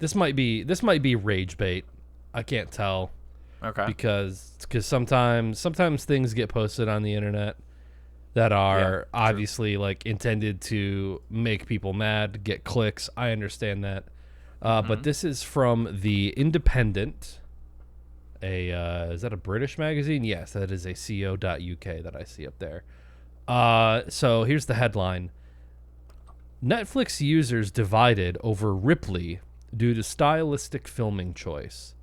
This might be rage bait. I can't tell. Okay. Because sometimes things get posted on the internet that are obviously like intended to make people mad, get clicks. I understand that. But this is from The Independent. Is that a British magazine? Yes, that is a co.uk that I see up there. So here's the headline. Netflix users divided over Ripley due to stylistic filming choice.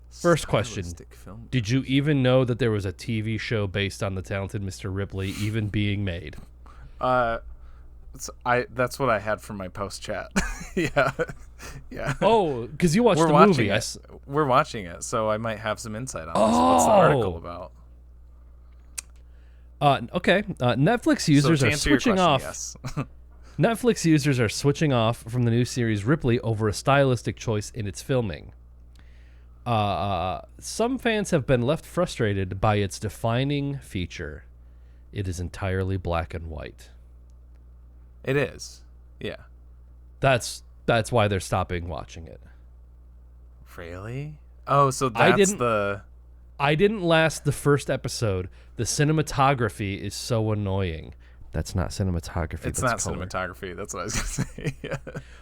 First question, did you even know that there was a TV show based on the talented Mr. Ripley even being made? That's what I had from my post chat. Yeah. Oh, because you watched the movie. We're watching it, so I might have some insight on this. What's the article about? Okay. Netflix users are switching off. Yes. Netflix users are switching off from the new series Ripley over a stylistic choice in its filming. Some fans have been left frustrated by its defining feature. It is entirely black and white. It is. Yeah. That's why they're stopping watching it. Really? Oh, so that's I didn't last the first episode. The cinematography is so annoying. That's not cinematography. It's that's not color. cinematography. That's what I was going to say. Yeah.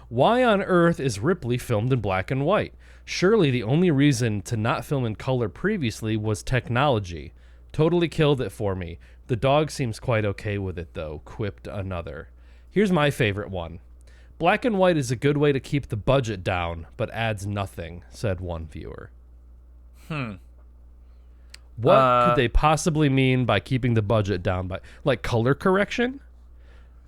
Why on earth is Ripley filmed in black and white? Surely the only reason to not film in color previously was technology. Totally killed it for me. The dog seems quite okay with it, though, quipped another. Here's my favorite one. Black and white is a good way to keep the budget down, but adds nothing, said one viewer. What could they possibly mean by keeping the budget down? By like color correction?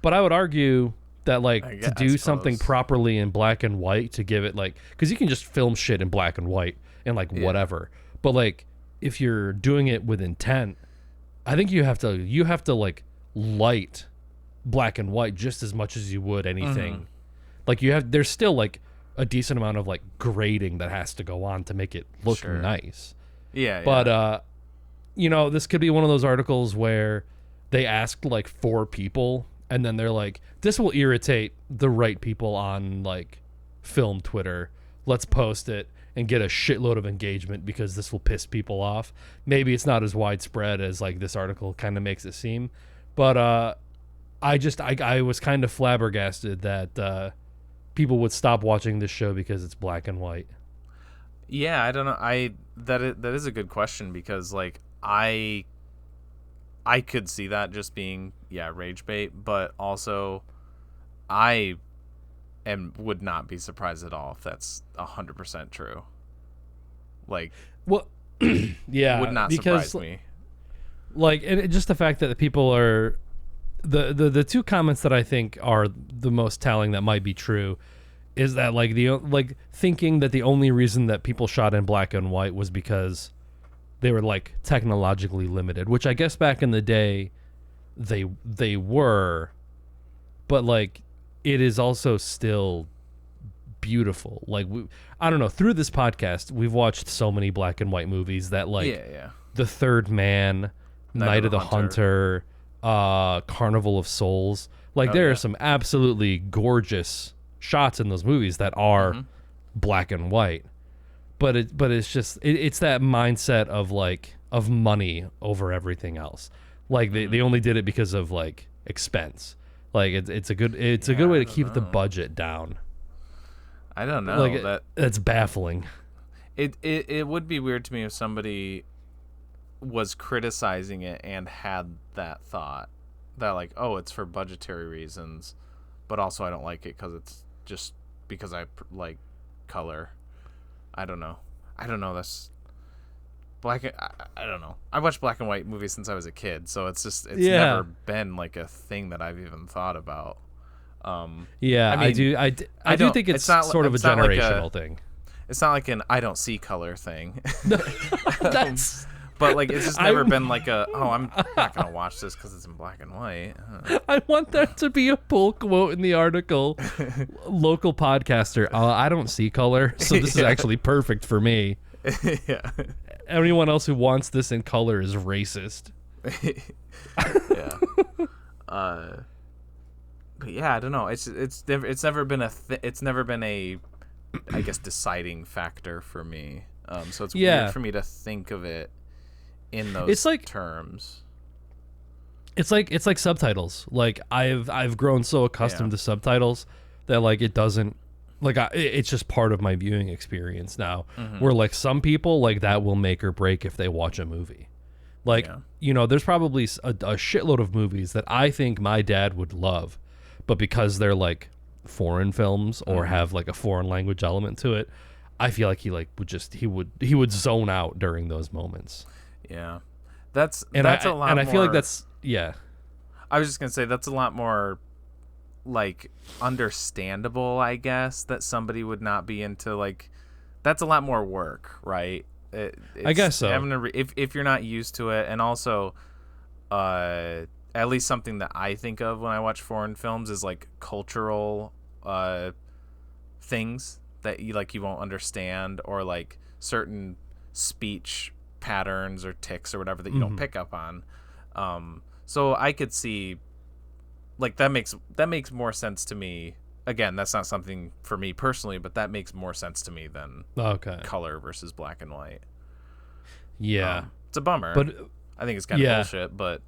But I would argue that to do something properly in black and white to give it because you can just film shit in black and white and whatever. But if you're doing it with intent, I think you have to light black and white just as much as you would anything. There's still a decent amount of grading that has to go on to make it look nice. Yeah. But this could be one of those articles where they asked 4 people and then they're like, this will irritate the right people on film Twitter. Let's post it and get a shitload of engagement because this will piss people off. Maybe it's not as widespread as this article kind of makes it seem. But I was kind of flabbergasted that people would stop watching this show because it's black and white. Yeah, I don't know. That is a good question because I could see that just being rage bait, but also I would not be surprised at all if that's 100% true. Yeah, would not surprise me. Just the fact that the people are the 2 comments that I think are the most telling that might be true is that thinking that the only reason that people shot in black and white was because they were technologically limited, which I guess back in the day they were, but it is also still beautiful. I don't know, through this podcast we've watched so many black and white movies that The Third Man, Night of the Hunter, Carnival of Souls. There are some absolutely gorgeous shots in those movies that are black and white. But it's just it's that mindset of money over everything else. They only did it because of expense. It's a good way to keep the budget down. I don't know. That's baffling. It would be weird to me if somebody was criticizing it and had that thought that it's for budgetary reasons, but also I don't like it because it's just because I like color. I don't know. That's black. I don't know. I watched black and white movies since I was a kid, so it's never been a thing that I've even thought about. I mean, I do think it's sort of a generational thing. It's not I don't see color thing. That's. But it's just never been I'm not gonna watch this because it's in black and white. I want that to be a pull quote in the article. Local podcaster, I don't see color, so this is actually perfect for me. Yeah. Anyone else who wants this in color is racist. Yeah. But yeah, I don't know. It's never been a I guess, deciding factor for me. So it's Yeah. weird for me to think of it in those It's like- terms. It's like subtitles. Like I've grown so accustomed Yeah. to subtitles that like it doesn't like it's just part of my viewing experience now. Where like some people like that will make or break if they watch a movie. Like Yeah. you know, there's probably a shitload of movies that I think my dad would love, but because they're like foreign films or have like a foreign language element to it, I feel like he would zone out during those moments. Yeah. That's And a lot and I feel like more- that's yeah. I was just going to say that's a lot more like understandable, I guess, that somebody would not be into like that's a lot more work, right? I guess so. If you're not used to it, and also at least something that I think of when I watch foreign films is like cultural things that you won't understand, or like certain speech patterns or tics or whatever that you don't pick up on. So I could see like that makes more sense to me. Again, that's not something for me personally, but that makes more sense to me than color versus black and white. Yeah. It's a bummer. But I think it's kind of bullshit, but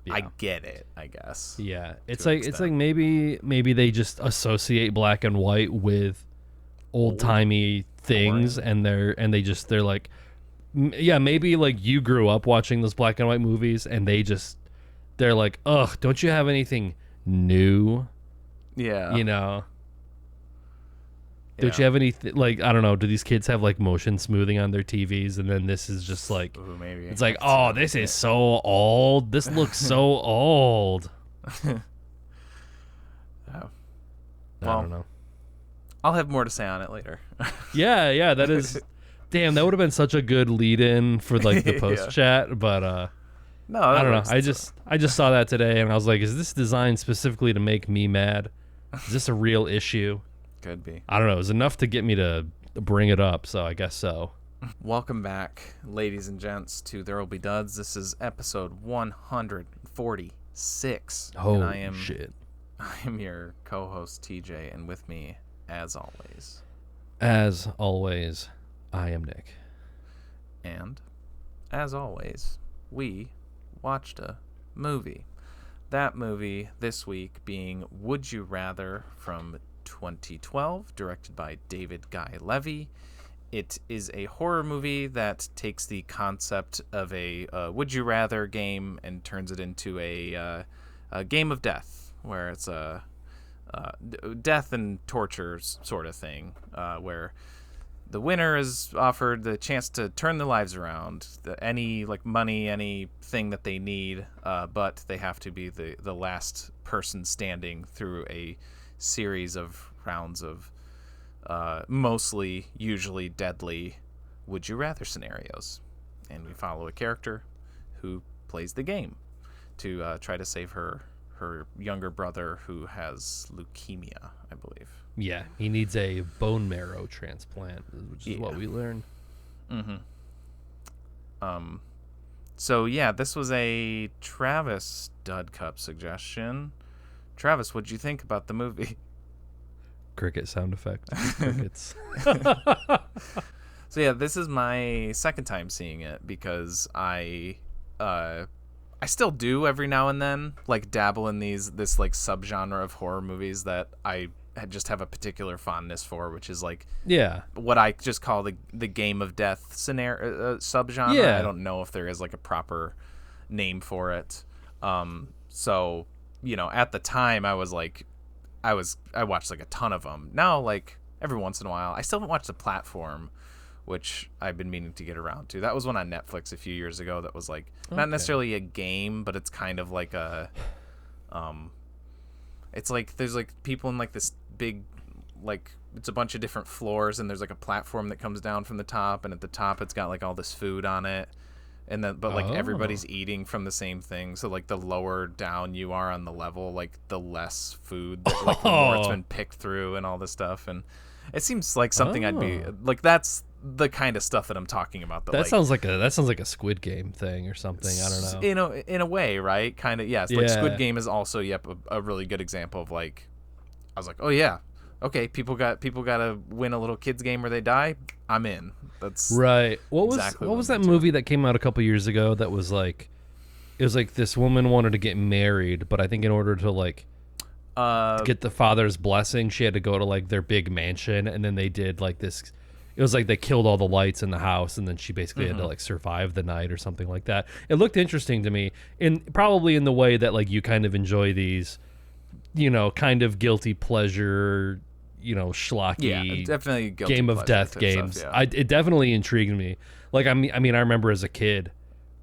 yeah. I get it, I guess. Yeah. It's to an like extent. maybe they just associate black and white with old-timey things and they're like yeah, maybe like you grew up watching those black and white movies and they're like, "Ugh, don't you have anything new?" Yeah. You know. Don't you have any like I don't know, do these kids have like motion smoothing on their TVs and then this is just like Ooh, maybe. it's like, "Oh, this is so old. This looks so old." Oh. I don't know. I'll have more to say on it later. Yeah, that is damn, that would have been such a good lead in for like the post chat, but No, I don't know. I just saw that today and I was like, is this designed specifically to make me mad? Is this a real issue? Could be. I don't know. It was enough to get me to bring it up, so I guess so. Welcome back, ladies and gents, to ThereWillBeDuds. This is episode 146. Oh, and I am shit. I am your co-host TJ, and with me, as always, I am Nick. and as always, we watched a movie. That movie this week being Would You Rather from 2012, directed by David Guy Levy. It is a horror movie that takes the concept of a Would You Rather game and turns it into a game of death, where it's a death and torture sort of thing, where the winner is offered the chance to turn their lives around, any like money, anything that they need, but they have to be the last person standing through a series of rounds of usually deadly would you rather scenarios, and we follow a character who plays the game to try to save her younger brother who has leukemia, I believe. Yeah, he needs a bone marrow transplant, which is what we learned. So yeah, this was a Travis Dud Cup suggestion. Travis, what'd you think about the movie? Cricket sound effect. Crickets. So yeah, this is my second time seeing it because I still do every now and then like dabble in this like subgenre of horror movies that I just have a particular fondness for, which is like what I just call the game of death scenario subgenre. Yeah. I don't know if there is like a proper name for it. So you know, at the time I watched like a ton of them. Now like every once in a while, I still haven't watched The Platform, which I've been meaning to get around to. That was one on Netflix a few years ago that was like not necessarily a game, but it's kind of like a it's like there's like people in like this big like it's a bunch of different floors and there's like a platform that comes down from the top, and at the top it's got like all this food on it, and then but like everybody's eating from the same thing, so like the lower down you are on the level, like the less food like the more it's been picked through and all this stuff. And it seems like something I'd be like, that's the kind of stuff that I'm talking about. That sounds like a Squid Game thing or something. I don't know. In a way, right? Kind of, yes. Like Squid Game is also a really good example of like, I was like, oh yeah, okay, people got to win a little kids game where they die. I'm in. That's right. What exactly was that movie that came out a couple years ago that was like, it was like this woman wanted to get married, but I think in order to like get the father's blessing, she had to go to like their big mansion, and then they did like this. It was like they killed all the lights in the house, and then she basically had to like survive the night or something like that. It looked interesting to me, probably in the way that like you kind of enjoy these, you know, kind of guilty pleasure, you know, schlocky, definitely guilty game of death games. Stuff, yeah. It definitely intrigued me. Like I mean, I remember as a kid,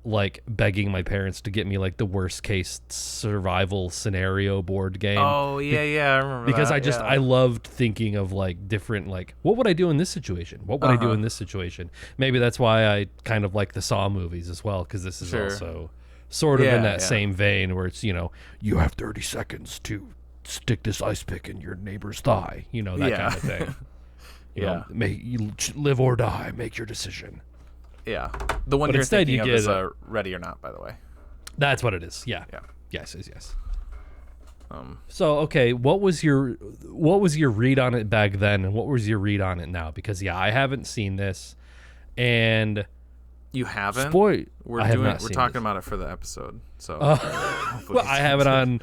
like begging my parents to get me like the worst case survival scenario board game. Oh yeah, I remember because that, I loved thinking of like different, like, what would I do in this situation? What would I do in this situation? Maybe that's why I kind of like the Saw movies as well, because this is also sort of in that same vein where it's, you know, you have 30 seconds to stick this ice pick in your neighbor's thigh, you know, that kind of thing. You know, you live or die, make your decision. Yeah, the one you're thinking of is Ready or Not, by the way. That's what it is. Yeah. Yeah. Yes. So okay, what was your read on it back then, and what was your read on it now? Because I haven't seen this, and you haven't. We're talking about it for the episode, so I have it on.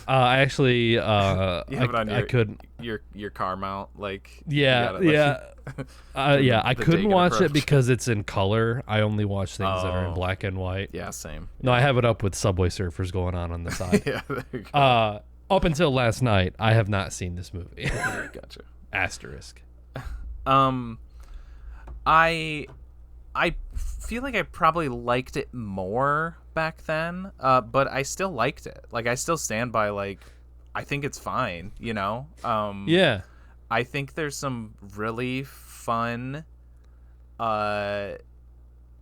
I actually, you have it on I could your car mount, like I couldn't watch it because it's in color. I only watch things that are in black and white. Yeah, same. No, I have it up with Subway Surfers going on the side. Yeah, there you go. Up until last night, I have not seen this movie. Gotcha. Asterisk. I feel like I probably liked it more back then, but I still liked it. Like, I still stand by, like, I think it's fine, you know? Yeah. I think there's some really fun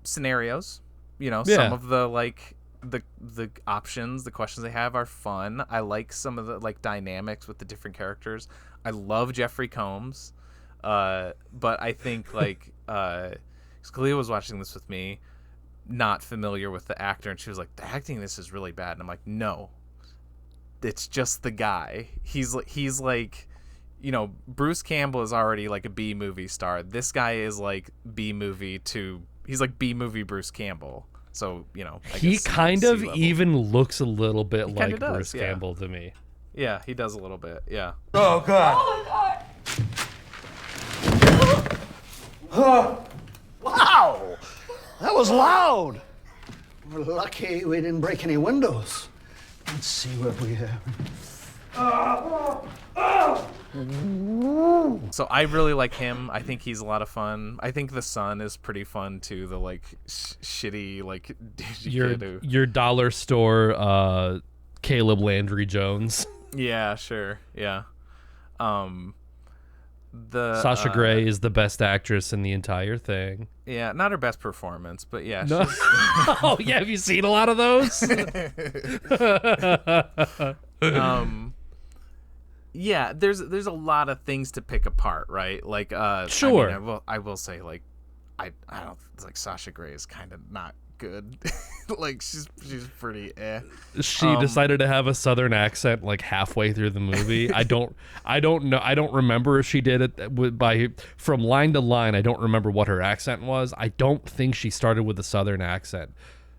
scenarios. You know, some of the, like, the options, the questions they have are fun. I like some of the, like, dynamics with the different characters. I love Jeffrey Combs. But I think, like, Scalia was watching this with me, not familiar with the actor, and she was like, the acting in this is really bad. And I'm like, no, it's just the guy. He's like, you know, Bruce Campbell is already like a B movie star. This guy is like he's like B movie Bruce Campbell. So, you know, he kind of even looks a little bit like Bruce Campbell to me. Yeah, he does a little bit. Yeah. Oh God. Oh my God. Wow, that was loud. We're lucky we didn't break any windows. Let's see what we have. So I really like him. I think he's a lot of fun. I think the son is pretty fun too. The like shitty like your dollar store Caleb Landry Jones. Yeah, sure. Yeah. Sasha Grey is the best actress in the entire thing. Yeah, not her best performance, but yeah. No. Oh yeah, have you seen a lot of those? Yeah, there's a lot of things to pick apart, right? Like, sure. I mean, I will say, like, I don't like Sasha Grey is kind of not good. Like, she's pretty She decided to have a southern accent like halfway through the movie. I don't know. I don't remember if she did it from line to line. I don't remember what her accent was. I don't think she started with a southern accent,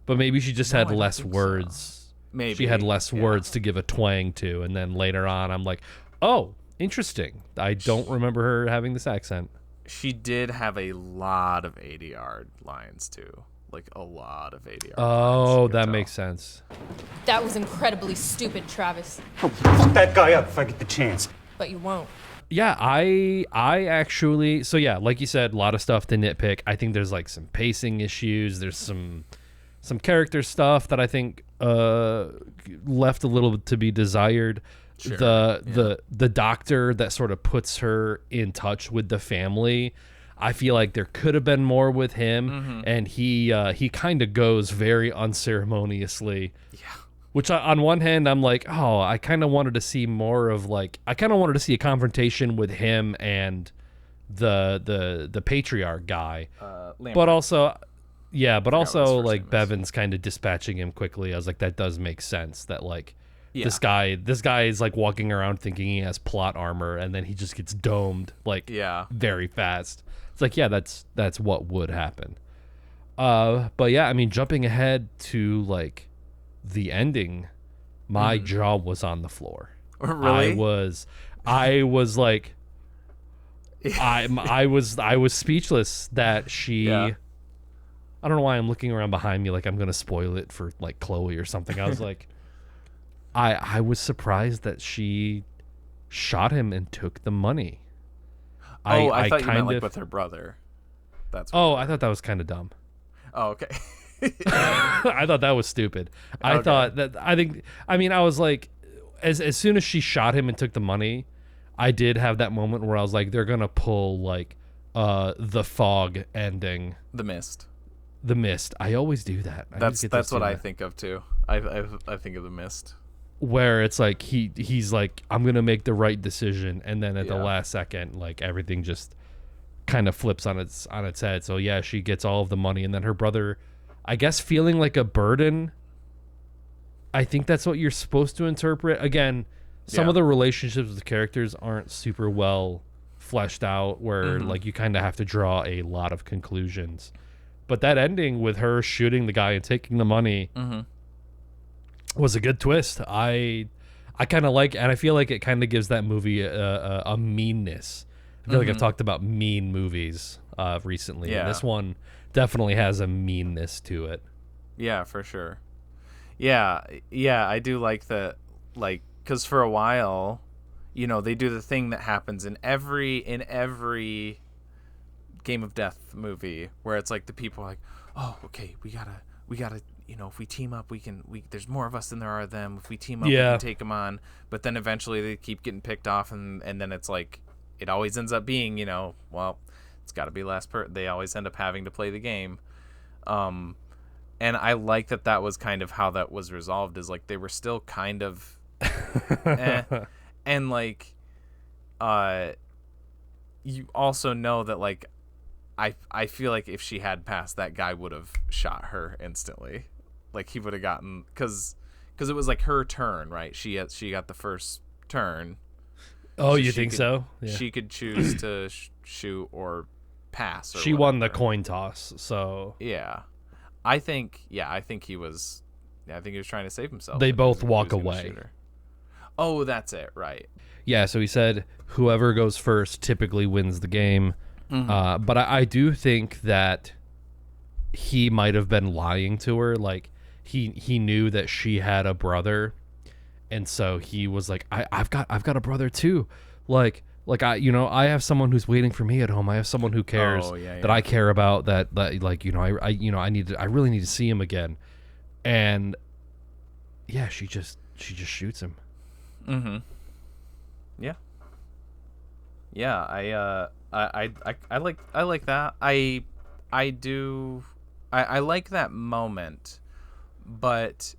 but maybe she just had less words. So. Maybe she had less words to give a twang to, and then later on, I'm like, oh, interesting. I don't remember her having this accent. She did have a lot of 80-yard lines too. Like a lot of 80 yards. Oh, that makes sense. That was incredibly stupid, Travis. Oh, fuck that guy up if I get the chance. But you won't. Yeah, I actually, so yeah, like you said, a lot of stuff to nitpick. I think there's like some pacing issues. There's some character stuff that I think left a little to be desired. Sure. The doctor that sort of puts her in touch with the family, I feel like there could have been more with him, and he kind of goes very unceremoniously. Yeah. Which on one hand, I'm like, oh, I kind of wanted to see more of like, I kind of wanted to see a confrontation with him and the patriarch guy. But also, like Bevan's kind of dispatching him quickly. I was like, that does make sense. That like Yeah. this guy is like walking around thinking he has plot armor, and then he just gets domed like very fast. It's like, yeah, that's what would happen. But yeah, I mean, jumping ahead to like the ending, my jaw was on the floor. Really? I was like, I was speechless that she. Yeah. I don't know why I'm looking around behind me like I'm gonna spoil it for like Chloe or something. I was like, I was surprised that she shot him and took the money. I thought you meant like with her brother. That's. I thought that was kind of dumb. Oh, okay. I thought that was stupid. I was like, as soon as she shot him and took the money, I did have that moment where I was like, they're gonna pull like the fog ending. The Mist. The Mist. I always do that. That's what I think of too. I think of The Mist. Where it's like he's like, I'm gonna make the right decision, and then at the last second, like everything just kind of flips on its head. So yeah, she gets all of the money, and then her brother, I guess, feeling like a burden. I think that's what you're supposed to interpret. Again, some of the relationships with the characters aren't super well fleshed out, where like you kind of have to draw a lot of conclusions. But that ending with her shooting the guy and taking the money was a good twist. I kind of like, and I feel like it kind of gives that movie a meanness. I feel like I've talked about mean movies recently, and this one definitely has a meanness to it. Yeah, for sure. Yeah, I do like that, like, because for a while, you know, they do the thing that happens in every Game of Death movie where it's like the people are like, oh, okay, we gotta, you know, if we team up, there's more of us than there are of them. If we team up, we can take them on. But then eventually they keep getting picked off, and then it's like, it always ends up being, you know, well, it's got to be they always end up having to play the game. And I like that was kind of how that was resolved, is like they were still kind of and like you also know that like I feel like if she had passed, that guy would have shot her instantly. Like he would have gotten, because it was like her turn, right? She got the first turn. Oh, you think so? Yeah. She could choose to shoot or pass. Or she whatever. won the coin toss, so yeah. I think he was trying to save himself. They both walk away. Oh, that's it, right? Yeah. So he said, whoever goes first typically wins the game. But I do think that he might have been lying to her. Like he knew that she had a brother, and so he was like, I've got a brother too. Like I have someone who's waiting for me at home. I have someone who cares that I care about. That like, you know, I really need to see him again. And yeah, she just shoots him. Yeah. Yeah, I like that. I do. I like that moment, but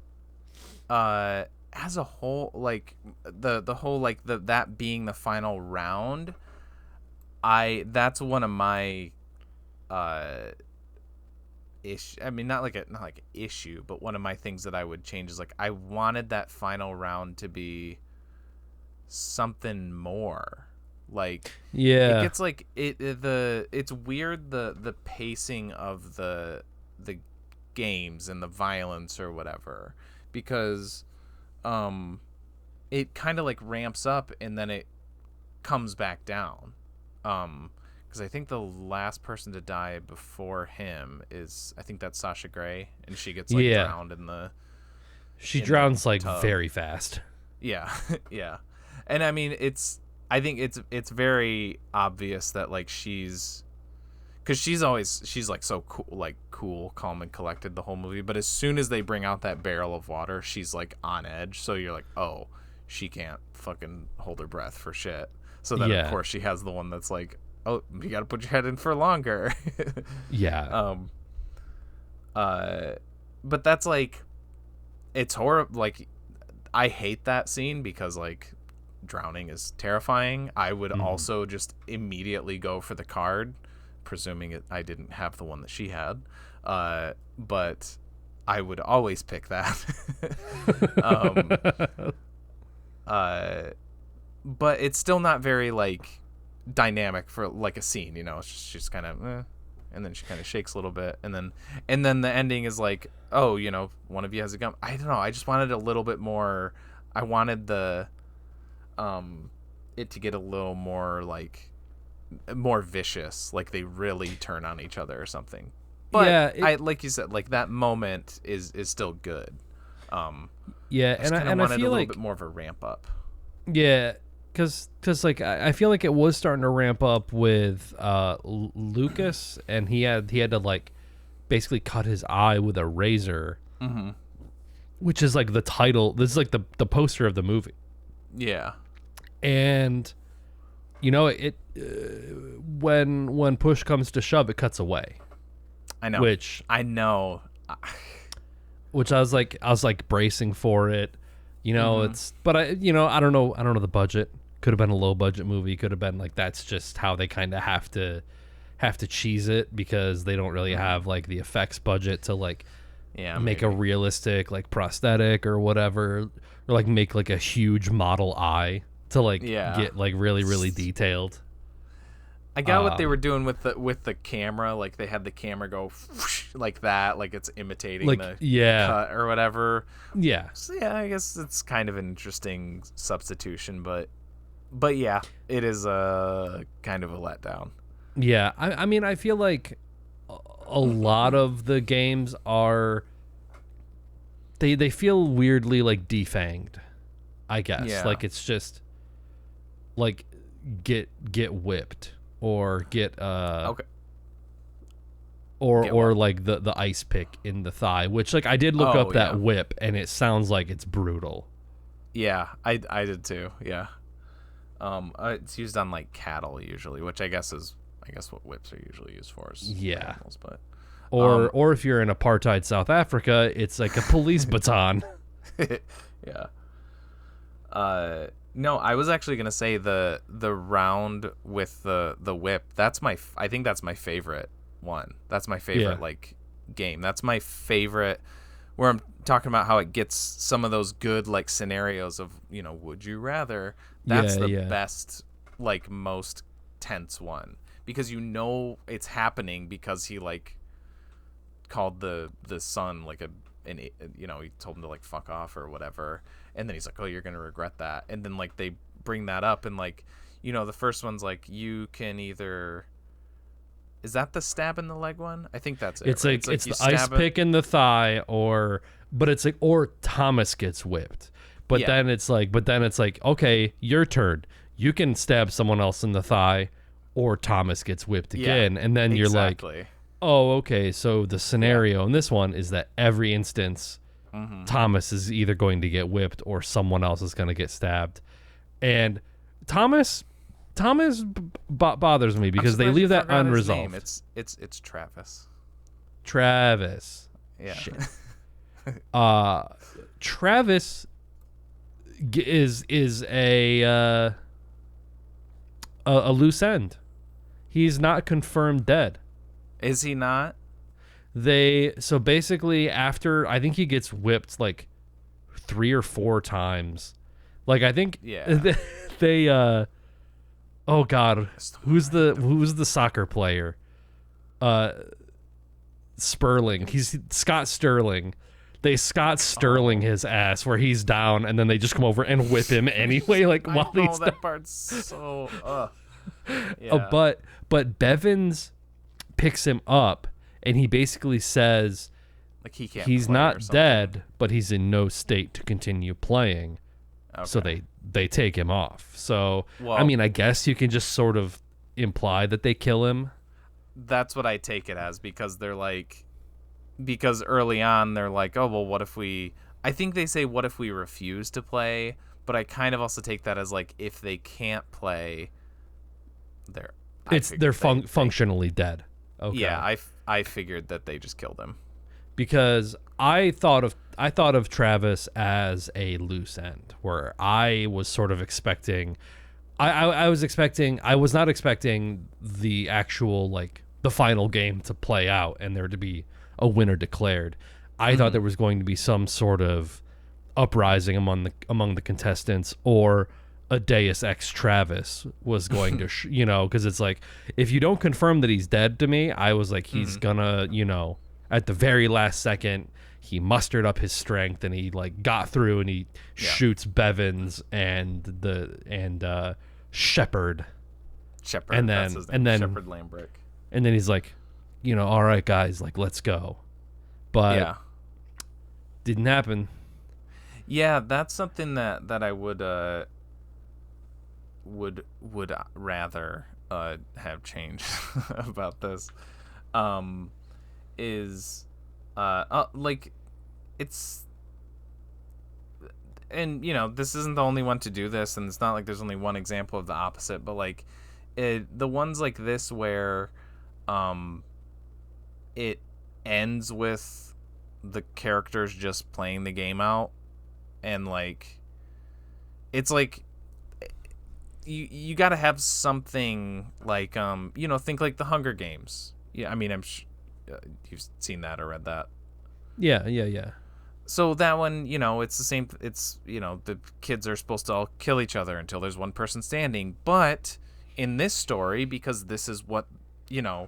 as a whole, like the whole, like that being the final round, that's one of my issue. I mean, not like an issue, but one of my things that I would change is like I wanted that final round to be something more. Like it gets like it's weird the pacing of the games and the violence or whatever, because it kind of like ramps up and then it comes back down, because I think the last person to die before him is, I think that's Sasha Grey, and she gets like drowned in the drowns like tub. Very fast. Yeah. And I mean, I think it's very obvious that like she's like so cool, calm and collected the whole movie, but as soon as they bring out that barrel of water, she's like on edge, so you're like, oh, she can't fucking hold her breath for shit. So then of course she has the one that's like, oh, you gotta put your head in for longer. But that's like, it's horrible. Like, I hate that scene because like drowning is terrifying. I would also just immediately go for the card, presuming I didn't have the one that she had. But I would always pick that. But it's still not very like dynamic for like a scene, you know. It's just, she's kind of and then she kind of shakes a little bit, and then the ending is like, oh, you know, one of you has a gun. I don't know, I just wanted a little bit more. I wanted the it to get a little more like more vicious, like they really turn on each other or something. But yeah, I like you said, like that moment is still good. Yeah, and I feel wanted a little like bit more of a ramp up. Yeah, because like I feel like it was starting to ramp up with Lucas, and he had to like basically cut his eye with a razor, which is like the title. This is like the poster of the movie. Yeah, and you know it when push comes to shove, it cuts away. I know. Which I know. Which I was like bracing for it. You know, but I don't know the budget. Could have been a low budget movie. Could have been like, that's just how they kind of have to cheese it, because they don't really have like the effects budget to like make a realistic like prosthetic or whatever, or like make like a huge model eye to like get like really, really detailed. I got what they were doing with the camera. Like they had the camera go like that, like it's imitating like, the cut or whatever. Yeah. So yeah, I guess it's kind of an interesting substitution, but yeah, it is a kind of a letdown. Yeah, I mean, I feel like a lot of the games are they feel weirdly like defanged, I guess. Yeah. Like it's just like get whipped. Or get okay. Or like the ice pick in the thigh, which like I did look up that whip, and it sounds like it's brutal. Yeah, I did too. Yeah, it's used on like cattle usually, which I guess what whips are usually used for is animals, but or if you're in apartheid South Africa, it's like a police baton. Yeah. No, I was actually gonna say the round with the whip. I think that's my favorite one. That's my favorite like game. That's my favorite, where I'm talking about how it gets some of those good like scenarios of, you know, would you rather. That's the best, like most tense one, because you know it's happening because he like called the son like you know, he told him to like fuck off or whatever, and then he's like, oh, you're gonna regret that, and then like they bring that up, and like, you know, the first one's like, you can either, is that the stab in the leg one? I think that's it. It's right? like it's the ice pick in the thigh, or Thomas gets whipped, but then it's like okay, your turn, you can stab someone else in the thigh, or Thomas gets whipped again, and then you're like, oh, okay, so the scenario in this one is that every instance Thomas is either going to get whipped or someone else is going to get stabbed. And Thomas bothers me because they leave that unresolved. It's Travis. Travis. Yeah. Shit. Travis is a loose end. He's not confirmed dead. Is he not? So basically, after I think he gets whipped like 3 or 4 times. Like I think they oh god, who's the soccer player? Sperling. He's Scott Sterling. They Scott Sterling his ass where he's down, and then they just come over and whip him anyway. Like while he's that part's so. But Bevins picks him up, and he basically says, like he's not dead, but he's in no state to continue playing. Okay. So they take him off. So I mean, I guess you can just sort of imply that they kill him. That's what I take it as, because they're like, because early on they're like, oh well, what if we? I think they say, what if we refuse to play? But I kind of also take that as like, if they can't play, they're functionally dead. Okay. Yeah, I figured that they just killed him, because I thought of Travis as a loose end, where I was sort of expecting, I was not expecting the actual like the final game to play out and there to be a winner declared. I thought there was going to be some sort of uprising among the contestants, or a Deus Ex Travis was going to, because it's like, if you don't confirm that he's dead to me, I was like, he's gonna, at the very last second, he mustered up his strength and he like got through and he shoots Bevins and Shepard. And then Shepard Lambrick. And then he's like, all right, guys, like, let's go. But didn't happen. Yeah, that's something that I would rather have changed about this. Is like, it's, and this isn't the only one to do this, and it's not like there's only one example of the opposite, but like the ones like this where it ends with the characters just playing the game out, and like it's like you got to have something like think like the Hunger Games. Yeah, I mean, you've seen that or read that. Yeah. So that one, it's the same. It's, the kids are supposed to all kill each other until there's one person standing. But in this story, because this is what, that's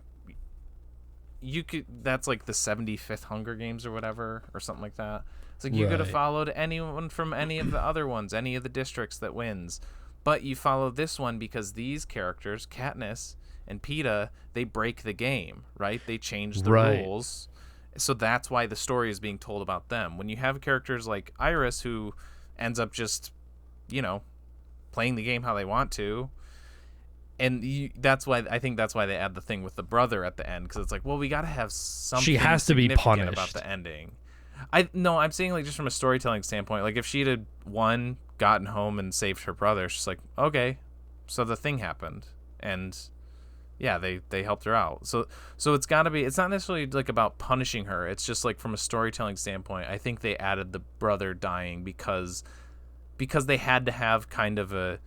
like the 75th Hunger Games or whatever, or something like that. It's like you could have followed anyone from any of the other ones, any of the districts that wins. But you follow this one because these characters, Katniss and Peeta, they break the game, right? They change the rules. So that's why the story is being told about them. When you have characters like Iris, who ends up just, playing the game how they want to, and that's why they add the thing with the brother at the end, because it's like, well, we got to have something. She has to be punished about the ending. I'm saying, like, just from a storytelling standpoint, like if she'd have won, gotten home, and saved her brother, she's like, okay, so the thing happened, and yeah, they helped her out. So it's got to be, it's not necessarily like about punishing her. It's just like from a storytelling standpoint, I think they added the brother dying because they had to have kind of a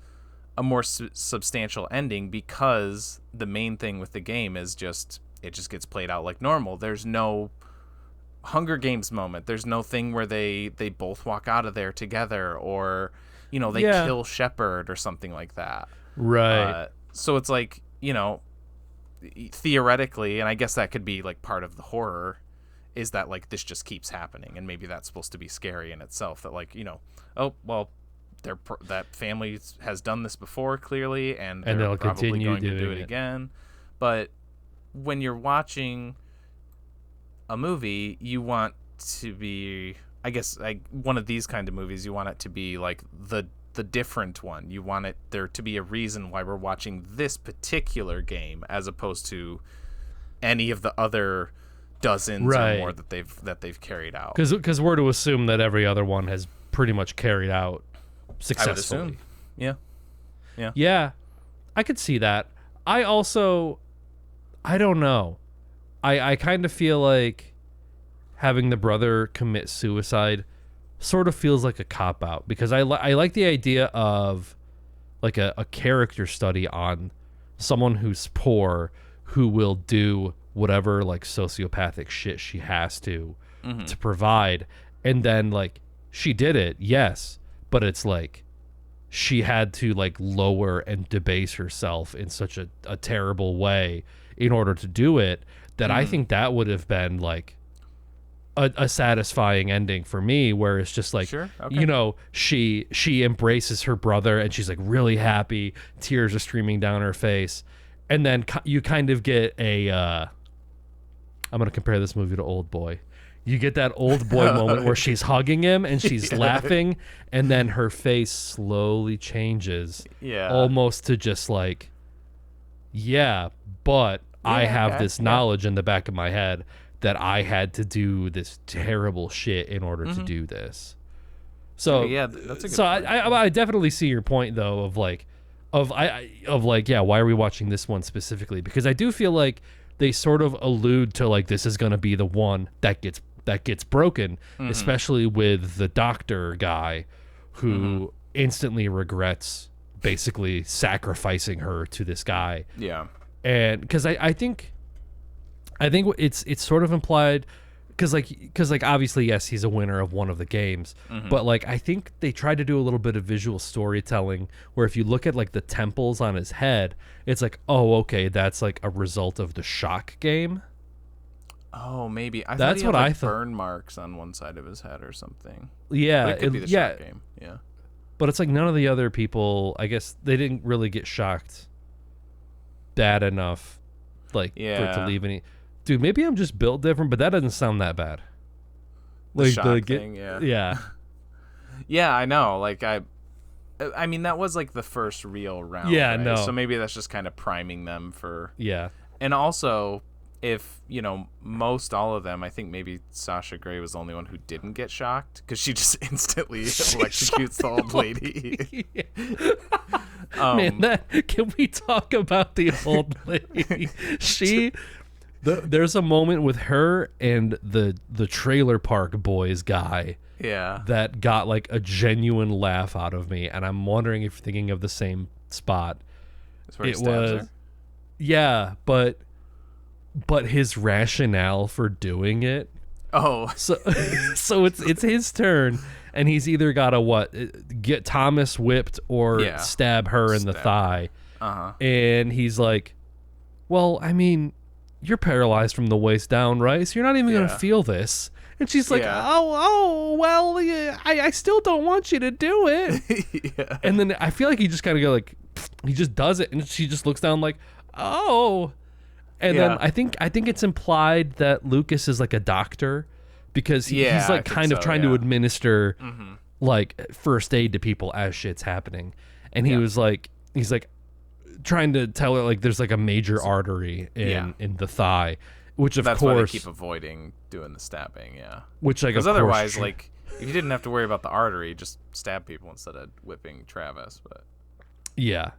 more substantial ending, because the main thing with the game is it just gets played out like normal. There's no Hunger Games moment. There's no thing where they both walk out of there together, or they kill Shepard or something like that. Right. So it's like, theoretically, and I guess that could be like part of the horror, is that like this just keeps happening, and maybe that's supposed to be scary in itself, that like, oh well, that family has done this before, clearly, and they'll probably going to do it again. But when you're watching a movie, you want to be, I guess, like one of these kind of movies, you want it to be like the different one. You want there to be a reason why we're watching this particular game, as opposed to any of the other dozens or more that they've carried out. Because we're to assume that every other one has pretty much carried out successfully. I would assume. Yeah. I could see that. I don't know. I kind of feel like having the brother commit suicide sort of feels like a cop-out, because I like the idea of like a character study on someone who's poor, who will do whatever like sociopathic shit she has to provide, and then like she did it, yes, but it's like she had to like lower and debase herself in such a terrible way in order to do it, that I think that would have been like a satisfying ending for me, where it's just like, sure, okay. She embraces her brother and she's like really happy, tears are streaming down her face, and then you kind of get a I'm gonna compare this movie to Old Boy. You get that Old Boy moment where she's hugging him and she's laughing, and then her face slowly changes, almost to just like, but I have this knowledge in the back of my head that I had to do this terrible shit in order to do this. So that's a good point. I definitely see your point though, of why are we watching this one specifically? Because I do feel like they sort of allude to like, this is going to be the one that gets broken, especially with the doctor guy who instantly regrets basically sacrificing her to this guy. Yeah. And because I think it's sort of implied, because obviously, yes, he's a winner of one of the games, but like I think they tried to do a little bit of visual storytelling where if you look at like the temples on his head, it's like, oh, okay, that's like a result of the Shock game. Oh, maybe. That's thought what he I had thought. burn marks on one side of his head or something. Yeah, But it could be the Shock game. Yeah. But it's like none of the other people, I guess they didn't really get shocked bad enough, like for it to leave any. Dude, maybe I'm just built different, but that doesn't sound that bad. The Shock thing, yeah. Yeah. Yeah, I know. Like I mean, that was like the first real round. Yeah, right? no. So maybe that's just kind of priming them for. Yeah. And also, if most all of them, I think maybe Sasha Grey was the only one who didn't get shocked because she just instantly electrocutes the old lady. Man, can we talk about the old lady? There's a moment with her and the Trailer Park Boys guy. Yeah. That got like a genuine laugh out of me, and I'm wondering if you're thinking of the same spot. That's where he stabs her? Yeah, but his rationale for doing it. Oh. So it's his turn, and he's either got to get Thomas whipped or stab her in the thigh. And he's like, well, I mean, you're paralyzed from the waist down, right? So you're not even going to feel this. And she's like, well, yeah, I still don't want you to do it. Yeah. And then I feel like he just kind of go like, he just does it, and she just looks down like, oh. And then I think it's implied that Lucas is like a doctor because he's like kind of trying to administer like first aid to people as shit's happening. And he's like trying to tell her like there's like a major artery in the thigh, which of that's course why they keep avoiding doing the stabbing. Yeah, which like because otherwise, like if you didn't have to worry about the artery, just stab people instead of whipping Travis. But yeah.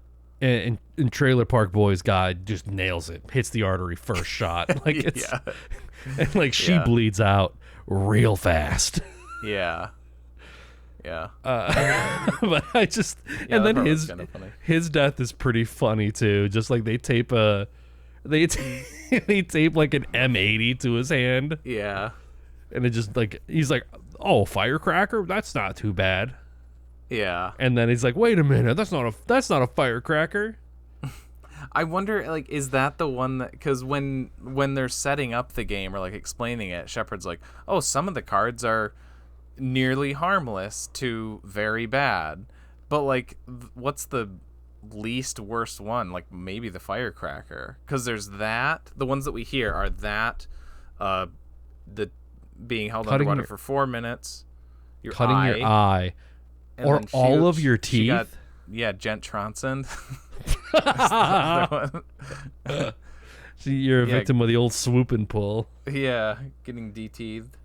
And Trailer Park Boys guy just nails it, hits the artery first shot, like it's, and like she bleeds out real fast. Yeah. But I just and then his death is pretty funny too. Just like they tape they tape like an M80 to his hand. Yeah. And it just like he's like, oh, firecracker, that's not too bad. Yeah. And then he's like, wait a minute, that's not a firecracker. I wonder, like, is that the one that, because when they're setting up the game or like explaining it, Shepard's like, oh, some of the cards are nearly harmless to very bad, but like what's the least worst one? Like maybe the firecracker, because there's that, the ones that we hear are that the being held underwater for 4 minutes, your eye or all of your teeth. Gent Tronson. So you're a victim of the old swoop and pull. Yeah, getting de-teethed.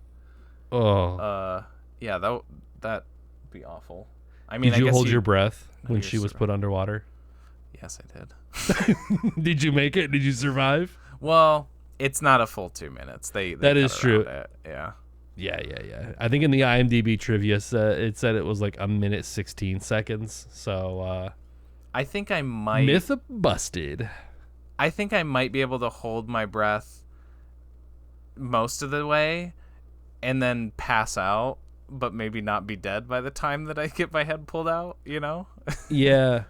Oh. Yeah, that'd be awful. I mean, did you hold your breath when she was put underwater? Yes, I did. Did you make it? Did you survive? Well, it's not a full 2 minutes. They that is true. Yeah. Yeah. I think in the IMDb trivia it said it was like a minute 16 seconds. So I think I might myth busted. I think I might be able to hold my breath most of the way and then pass out, but maybe not be dead by the time that I get my head pulled out, Yeah.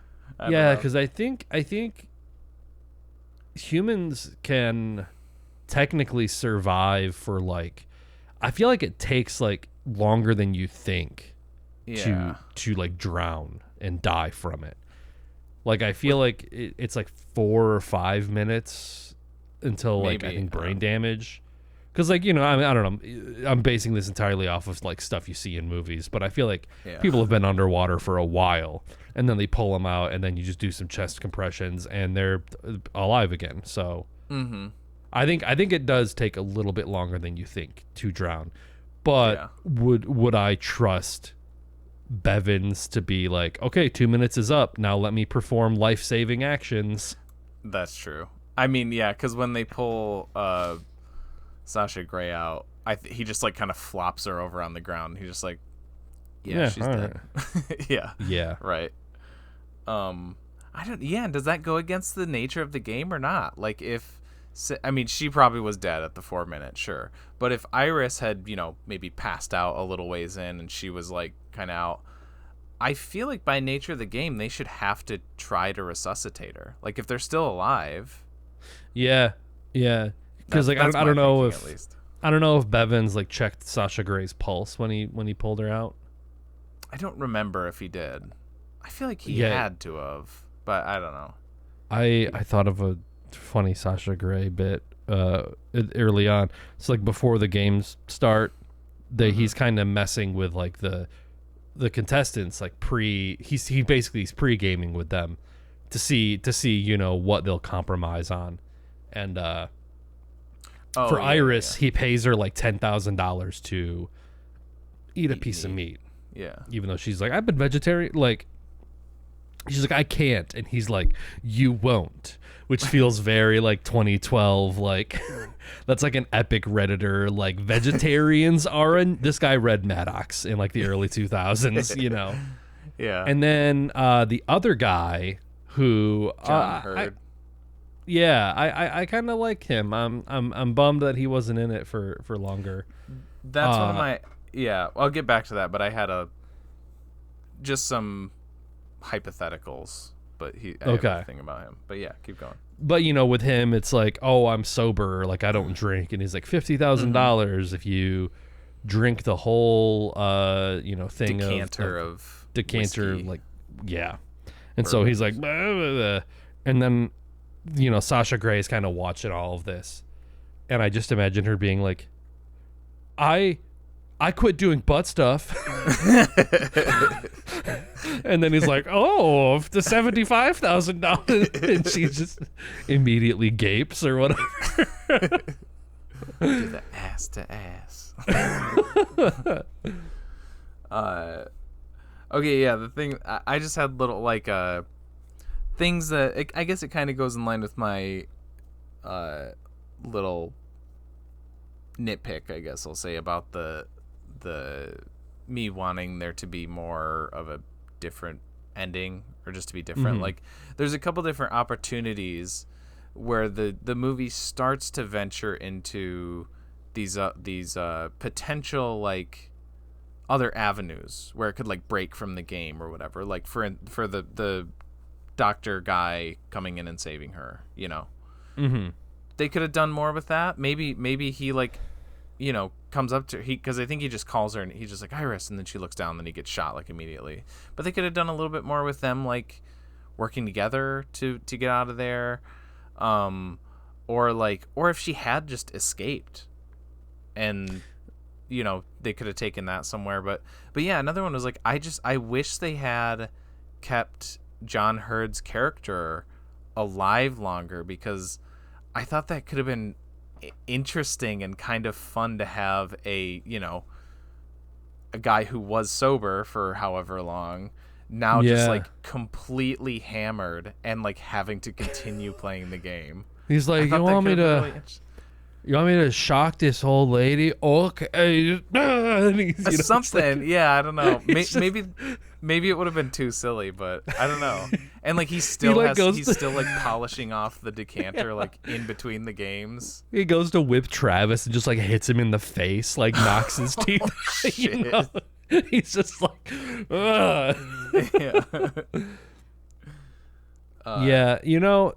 Yeah, because I think humans can technically survive for like, I feel like it takes like longer than you think to like drown and die from it. Like I feel like it's like 4 or 5 minutes until like I think brain damage. Because like I don't know, I'm basing this entirely off of like stuff you see in movies, but I feel like people have been underwater for a while, and then they pull them out, and then you just do some chest compressions, and they're alive again. So I think it does take a little bit longer than you think to drown, but would I trust Bevins to be like, okay, 2 minutes is up, now let me perform life-saving actions? That's true. I mean, yeah, because when they pull Sasha Grey out, he just like kind of flops her over on the ground. He's just like, she's dead. Right. Yeah, right. I don't. Yeah, does that go against the nature of the game or not? Like, if I mean, she probably was dead at the 4 minute, sure. But if Iris had, maybe passed out a little ways in and she was like kind of out, I feel like by nature of the game, they should have to try to resuscitate her. Like if they're still alive. Yeah. Because like I don't know if Bevins like checked Sasha Grey's pulse when he pulled her out. I don't remember if he did. I feel like he had to have, but I don't know. I thought of a funny Sasha Grey bit early on. It's like before the games start, he's kind of messing with like the contestants, like he's pre-gaming with them to see what they'll compromise on. And for Iris, he pays her like $10,000 to eat a piece of meat. Yeah. Even though she's like, I've been vegetarian, like she's like, I can't, and he's like, you won't, which feels very like 2012, like that's like an epic Redditor, like vegetarians aren't. This guy read Maddox in like the early 2000s, Yeah. And then the other guy who John Hurd. I kind of like him. I'm bummed that he wasn't in it for longer. That's one of my I'll get back to that, but I had just some hypotheticals, but I have a thing about him. But yeah, keep going. But with him, it's like, oh, I'm sober, like I don't drink, and he's like $50,000 if you drink the whole thing decanter, whiskey. like and so he's like, blah, blah, blah. And then Sasha Grey is kind of watching all of this, and I just imagine her being like, I quit doing butt stuff. And then he's like, oh, the $75,000. And she just immediately gapes or whatever. Do the ass to ass. Okay, yeah, the thing, I just had little, like, things that, I guess it kind of goes in line with my little nitpick, I guess I'll say, about the me wanting there to be more of a different ending, or just to be different. Like there's a couple different opportunities where the movie starts to venture into these potential like other avenues where it could like break from the game or whatever, like for the doctor guy coming in and saving her, they could have done more with that. Maybe he like comes up to her, because I think he just calls her and he's just like, Iris, and then she looks down and then he gets shot like immediately. But they could have done a little bit more with them like working together to get out of there, or if she had just escaped and they could have taken that somewhere. But yeah, another one was like, I wish they had kept John Hurd's character alive longer, because I thought that could have been interesting and kind of fun to have a guy who was sober for however long now just like completely hammered and like having to continue playing the game. He's like, you want me to shock this old lady? Okay. Something. Yeah, I don't know. Maybe it would have been too silly, but I don't know. And like he's still like polishing off the decanter like in between the games. He goes to whip Travis and just like hits him in the face, like knocks his teeth. He's just like, ugh. Yeah. Or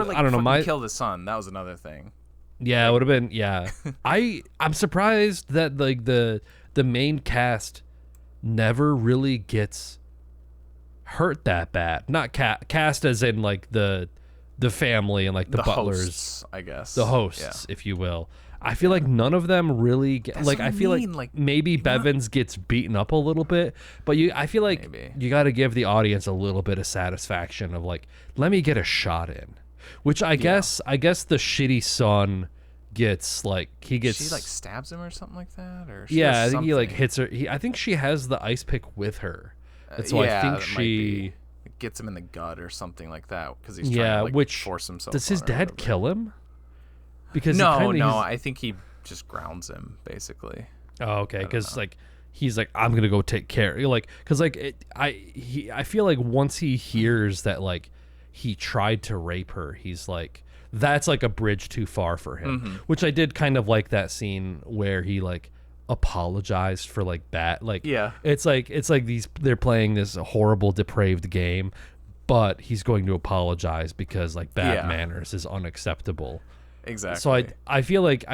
like, I don't know. Kill the son. That was another thing. Yeah, it would have been. Yeah, I'm surprised that like the main cast never really gets hurt that bad. Not cast as in like the family and like the butlers, hosts, I guess. The hosts, if you will. I feel like none of them really get. That's like what I feel like maybe Bevins gets beaten up a little bit, but I feel like you got to give the audience a little bit of satisfaction of like, let me get a shot in. Which I guess the shitty son gets like she like stabs him or something like that, or I think he like hits her. I think she has the ice pick with her, and so I think she gets him in the gut or something like that because he's trying to like force himself. Does his dad kill him? Because I think he just grounds him basically. Oh, okay, because like he's like, I'm gonna go take care. Like, because like I feel like once he hears that like he tried to rape her, he's like, that's like a bridge too far for him. Which I did kind of like that scene where he like apologized for like that. Like, Yeah. it's like they're playing this horrible, depraved game, but he's going to apologize because like bad manners is unacceptable. Exactly. So I feel like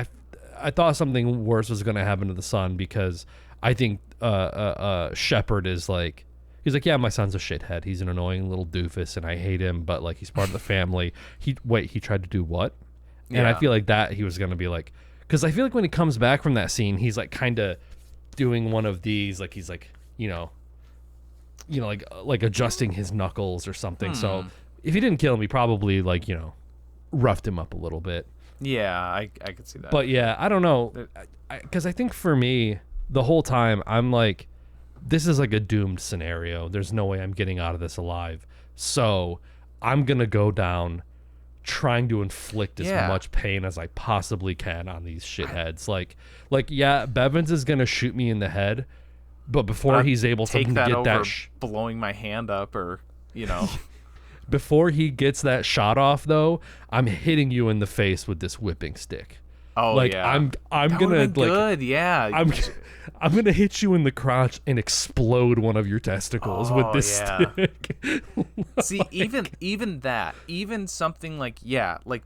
I thought something worse was going to happen to the son, because I think Shepard is like, he's like, yeah, my son's a shithead. He's an annoying little doofus and I hate him, but like he's part of the family. He tried to do what? And I feel like that he was going to be like, because I feel like when he comes back from that scene, he's like kind of doing one of these, like he's like, like adjusting his knuckles or something. So if he didn't kill him, he probably like, roughed him up a little bit. Yeah, I could see that. But yeah, I don't know, because I think for me, the whole time, I'm like, this is like a doomed scenario. There's no way I'm getting out of this alive. So I'm going to go down trying to inflict as much pain as I possibly can on these shitheads. Like yeah, Bevins is going to shoot me in the head, but before he's able to get that... blowing my hand up or, Before he gets that shot off, though, I'm hitting you in the face with this whipping stick. Oh, like, yeah. I'm that gonna like good, yeah. I'm gonna hit you in the crotch and explode one of your testicles with this stick. See, even something like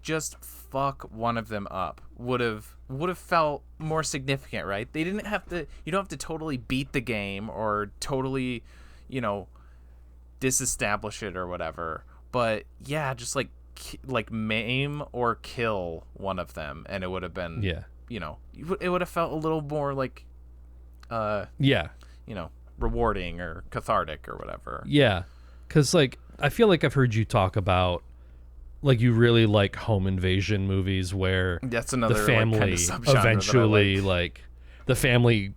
just fuck one of them up would have felt more significant, right? They didn't have to. You don't have to totally beat the game or totally, disestablish it or whatever. But yeah, just like maim or kill one of them, and it would have been it would have felt a little more like rewarding or cathartic or whatever. Yeah, because like I feel like I've heard you talk about like you really like home invasion movies where that's another the family kind of subgenre eventually like the family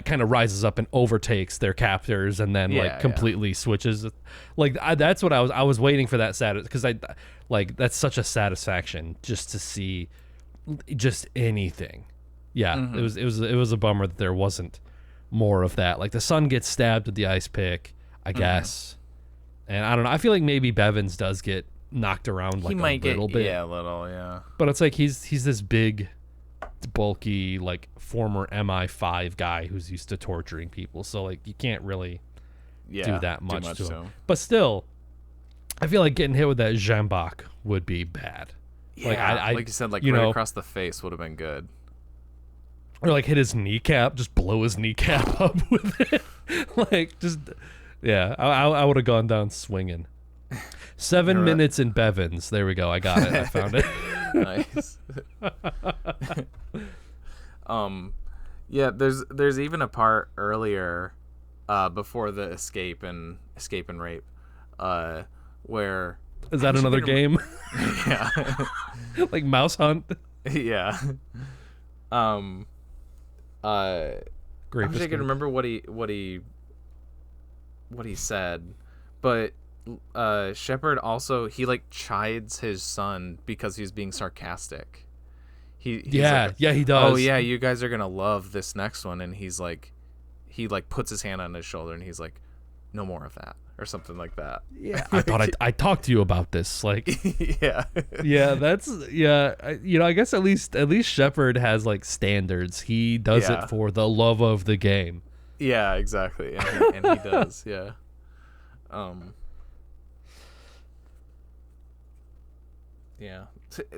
kind of rises up and overtakes their captors and then completely switches. Like that's what I was waiting for that because that's such a satisfaction just to see just anything. Yeah, it was a bummer that there wasn't more of that. Like the son gets stabbed with the ice pick, I guess, and I don't know. I feel like maybe Bevins does get knocked around like a little bit. Yeah, a little, yeah. But it's like he's this big, bulky, like former MI5 guy who's used to torturing people. So like you can't really do that much to him. But still, I feel like getting hit with that jambak would be bad. Yeah, like you said, like right across the face would have been good. Or like hit his kneecap, just blow his kneecap up with it. Like just, yeah, I would have gone down swinging. 7 minutes in Bevins. There we go. I got it. I found it. Nice. Yeah, there's even a part earlier, before the escape and rape, where is that another game? Yeah. Like Mouse Hunt. Yeah. Great. I wish I could remember what he said, but Shepard also he like chides his son because he's being sarcastic. He's he does. Oh yeah, you guys are gonna love this next one, and he puts his hand on his shoulder and he's like, no more of that or something like that. Yeah, I thought I talked to you about this. Like, yeah, that's I guess at least Shepard has like standards. He does it for the love of the game. Yeah, exactly, and he does. Yeah. Yeah.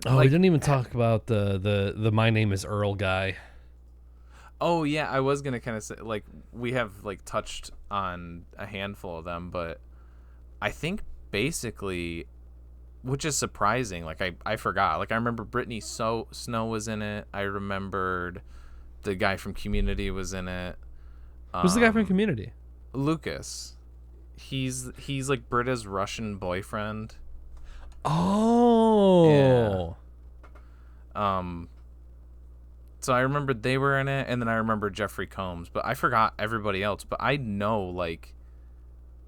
We didn't even talk about the My Name is Earl guy. Oh yeah, I was gonna kind of say like we have like touched on a handful of them, but I think basically, which is surprising. Like I forgot. Like I remember Brittany Snow was in it. I remembered the guy from Community was in it. Who's the guy from Community? Lucas. He's like Britta's Russian boyfriend. Oh. Yeah. So I remember they were in it, and then I remember Jeffrey Combs, but I forgot everybody else. But I know like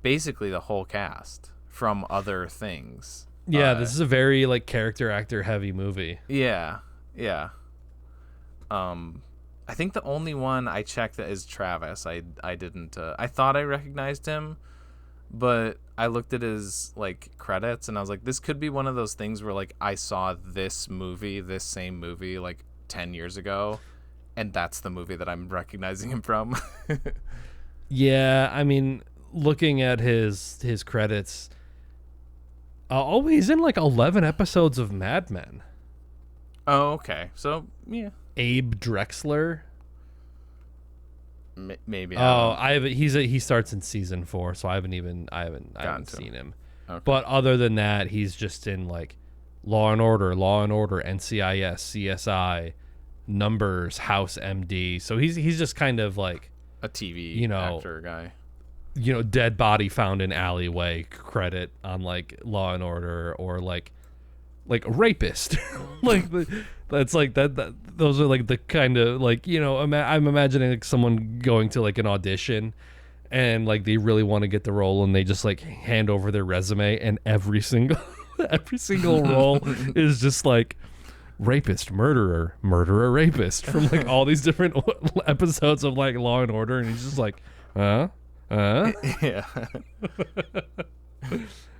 basically the whole cast from other things. Yeah, this is a very like character actor heavy movie. Yeah. I think the only one I checked that is Travis. I didn't. I thought I recognized him, But I looked at his like credits and I was like, this could be one of those things where like I saw this same movie like 10 years ago, and that's the movie that I'm recognizing him from. Yeah, I mean, looking at his credits, he's in like 11 episodes of Mad Men. Oh, okay. So yeah, Abe Drexler. maybe. He starts in season 4, so I haven't seen him. Okay. But other than that, he's just in like Law and Order, NCIS, CSI, Numbers, House MD. So he's just kind of like a TV actor guy. Dead body found in alleyway credit on like Law and Order, or like rapist. That's like that. Those are like the kind of like, I'm imagining like someone going to like an audition and like they really want to get the role and they just like hand over their resume and every single role is just like rapist, murderer, rapist from like all these different episodes of like Law and Order, and he's just like, Yeah.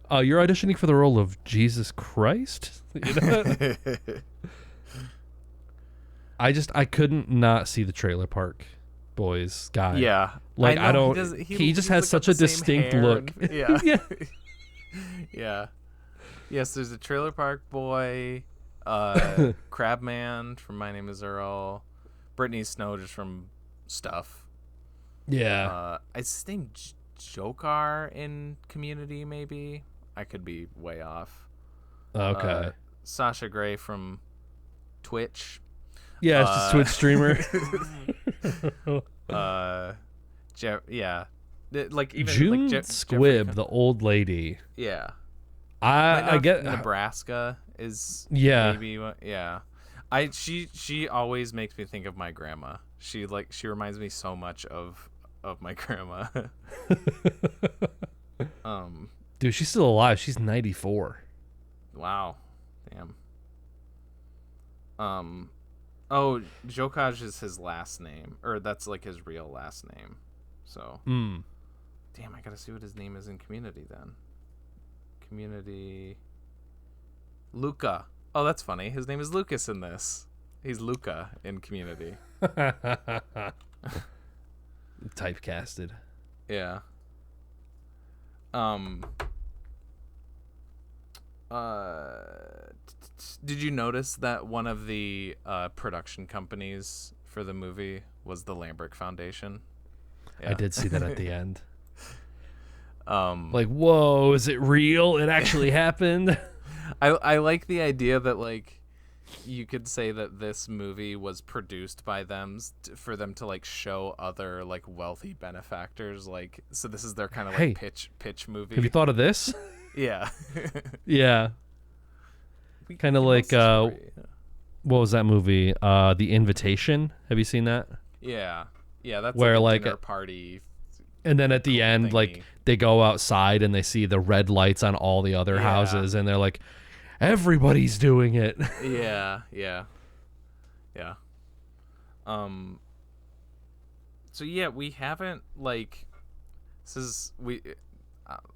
You're auditioning for the role of Jesus Christ? I couldn't not see the Trailer Park Boys guy. Yeah. Like I know, he just has such a distinct look. Yeah. Yeah. Yeah. Yes, there's a Trailer Park Boy, Crabman from My Name is Earl, Brittany Snow just from Stuff. Yeah. Is his name Jokar in Community, maybe? I could be way off. Okay. Sasha Grey from Twitch. Yeah, it's just Twitch streamer. Like even June like Squibb, the old lady. Yeah. I get Nebraska is yeah. maybe yeah. She always makes me think of my grandma. She reminds me so much of my grandma. Dude, she's still alive. She's 94. Wow. Damn. Oh, Jokaj is his last name, or that's like his real last name. So. Damn, I gotta see what his name is in Community then. Community. Luca. Oh, that's funny. His name is Lucas in this. He's Luca in Community. Typecasted. Yeah. Did you notice that one of the production companies for the movie was the Lambrick Foundation? Yeah. I did see that at the end. Like, whoa, is it real? It actually happened? I like the idea that like you could say that this movie was produced by them for them to like show other like wealthy benefactors, like, so this is their kind of like pitch movie. Have you thought of this? Yeah. Yeah. Kind of like what was that movie? The Invitation. Have you seen that? Yeah. Yeah, that's where like a like dinner party. And then at the end, thingy. like they go outside and they see the red lights on all the other houses, and they're like, everybody's doing it. Yeah. So yeah, we haven't like.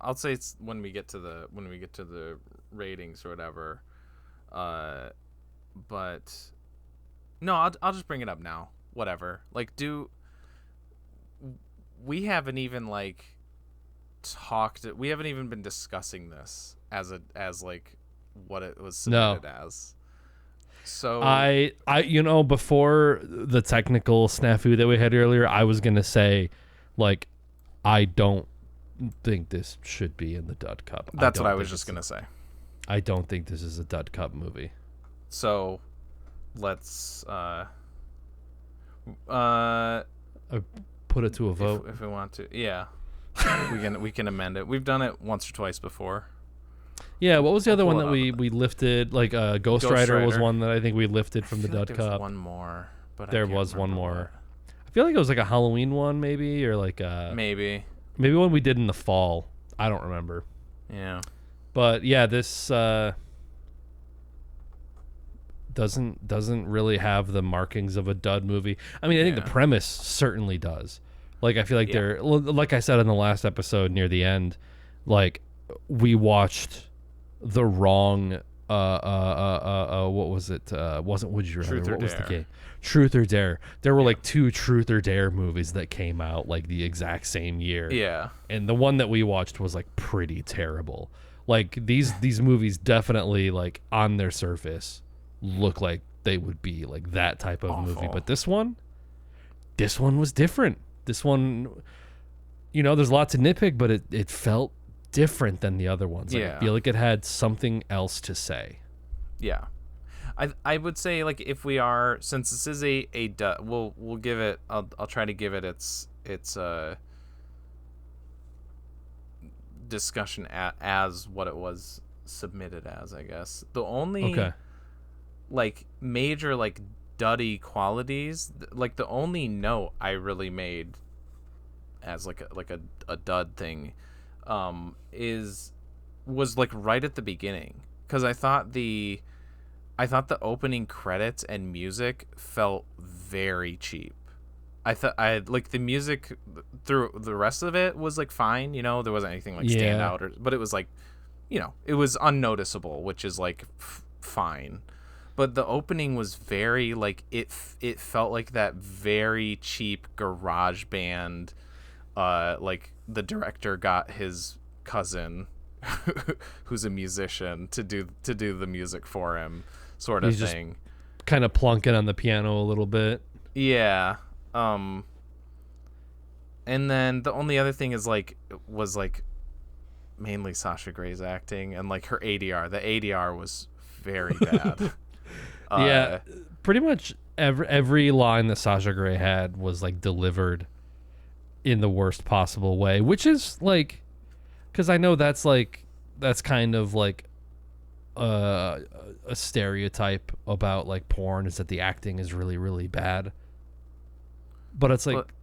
I'll say it's when we get to the ratings or whatever. But no, I'll just bring it up now. Whatever. Like, we haven't even like talked. We haven't even been discussing this as like what it was submitted as. So I before the technical snafu that we had earlier, I was gonna say, like, I don't think this should be in the Dud Cup. That's what I was just gonna say. I don't think this is a Dud Cup movie. So let's put it to a vote if we want to. Yeah. we can amend it. We've done it once or twice before. Yeah, what was the other one that we lifted? Like Ghost Rider was one that I think we lifted from the Dud Cup. One more, but there was one more. I feel like it was like a Halloween one, maybe, or like maybe one we did in the fall. I don't remember. Yeah. But yeah, this doesn't really have the markings of a dud movie. I mean, I think the premise certainly does. Like, I feel like they're, like I said in the last episode near the end, like we watched the wrong what was it? Wasn't Would You Rather? Truth or What was the Dare. game? Truth or Dare. There were like 2 Truth or Dare movies that came out like the exact same year. Yeah. And the one that we watched was like pretty terrible. Like these movies definitely like on their surface look like they would be like that type of movie, but this one was different. This one, you know, there's a lot to nitpick, but it felt different than the other ones. Like, Yeah. I feel like it had something else to say. Yeah. I would say, like, if we are, since this is we'll give it, I'll try to give it its discussion as what it was submitted as, I guess. The only like major like duddy qualities, like the only note I really made as like a dud thing was like right at the beginning, because I thought the opening credits and music felt very cheap. I like the music through the rest of it was like fine, you know, there wasn't anything like stand out, but it was like, you know, it was unnoticeable, which is like fine. But the opening was very like it felt like that very cheap garage band, like the director got his cousin who's a musician to do the music for him, sort of thing. Just kind of plunking on the piano a little bit. Yeah. And then the only other thing was mainly Sasha Grey's acting and like her ADR. The ADR was very bad. Yeah, pretty much every line that Sasha Grey had was like delivered in the worst possible way, which is like, because I know that's kind of like a stereotype about like porn, is that the acting is really, really bad. But it's like,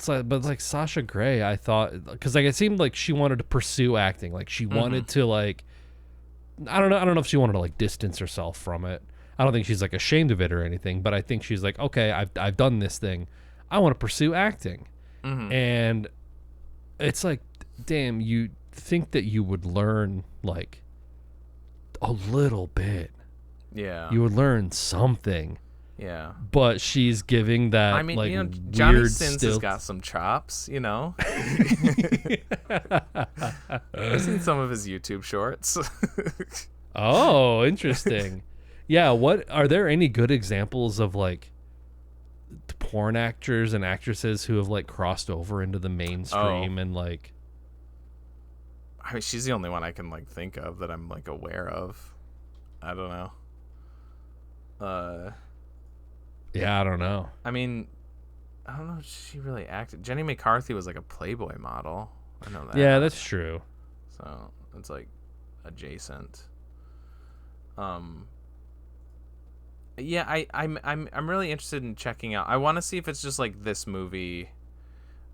but like Sasha Grey, I thought, because like it seemed like she wanted to pursue acting, like she wanted to like, I don't know if she wanted to like distance herself from it. I don't think she's like ashamed of it or anything, but I think she's like, okay, I've done this thing, I want to pursue acting. And it's like, damn, you think that you would learn like a little bit. Yeah. You would learn something. Yeah. But she's giving that, I mean, like, you know, Johnny weird Sins has got some chops, you know. I've seen some of his YouTube shorts. Oh, interesting. Yeah, what are there any good examples of like porn actors and actresses who have like crossed over into the mainstream and like, I mean, she's the only one I can like think of that I'm like aware of. I don't know. Yeah, I don't know. I mean, I don't know if she really acted. Jenny McCarthy was like a Playboy model. I know that. Yeah, that's true. So it's like adjacent. Yeah, I'm really interested in checking out. I want to see if it's just like this movie,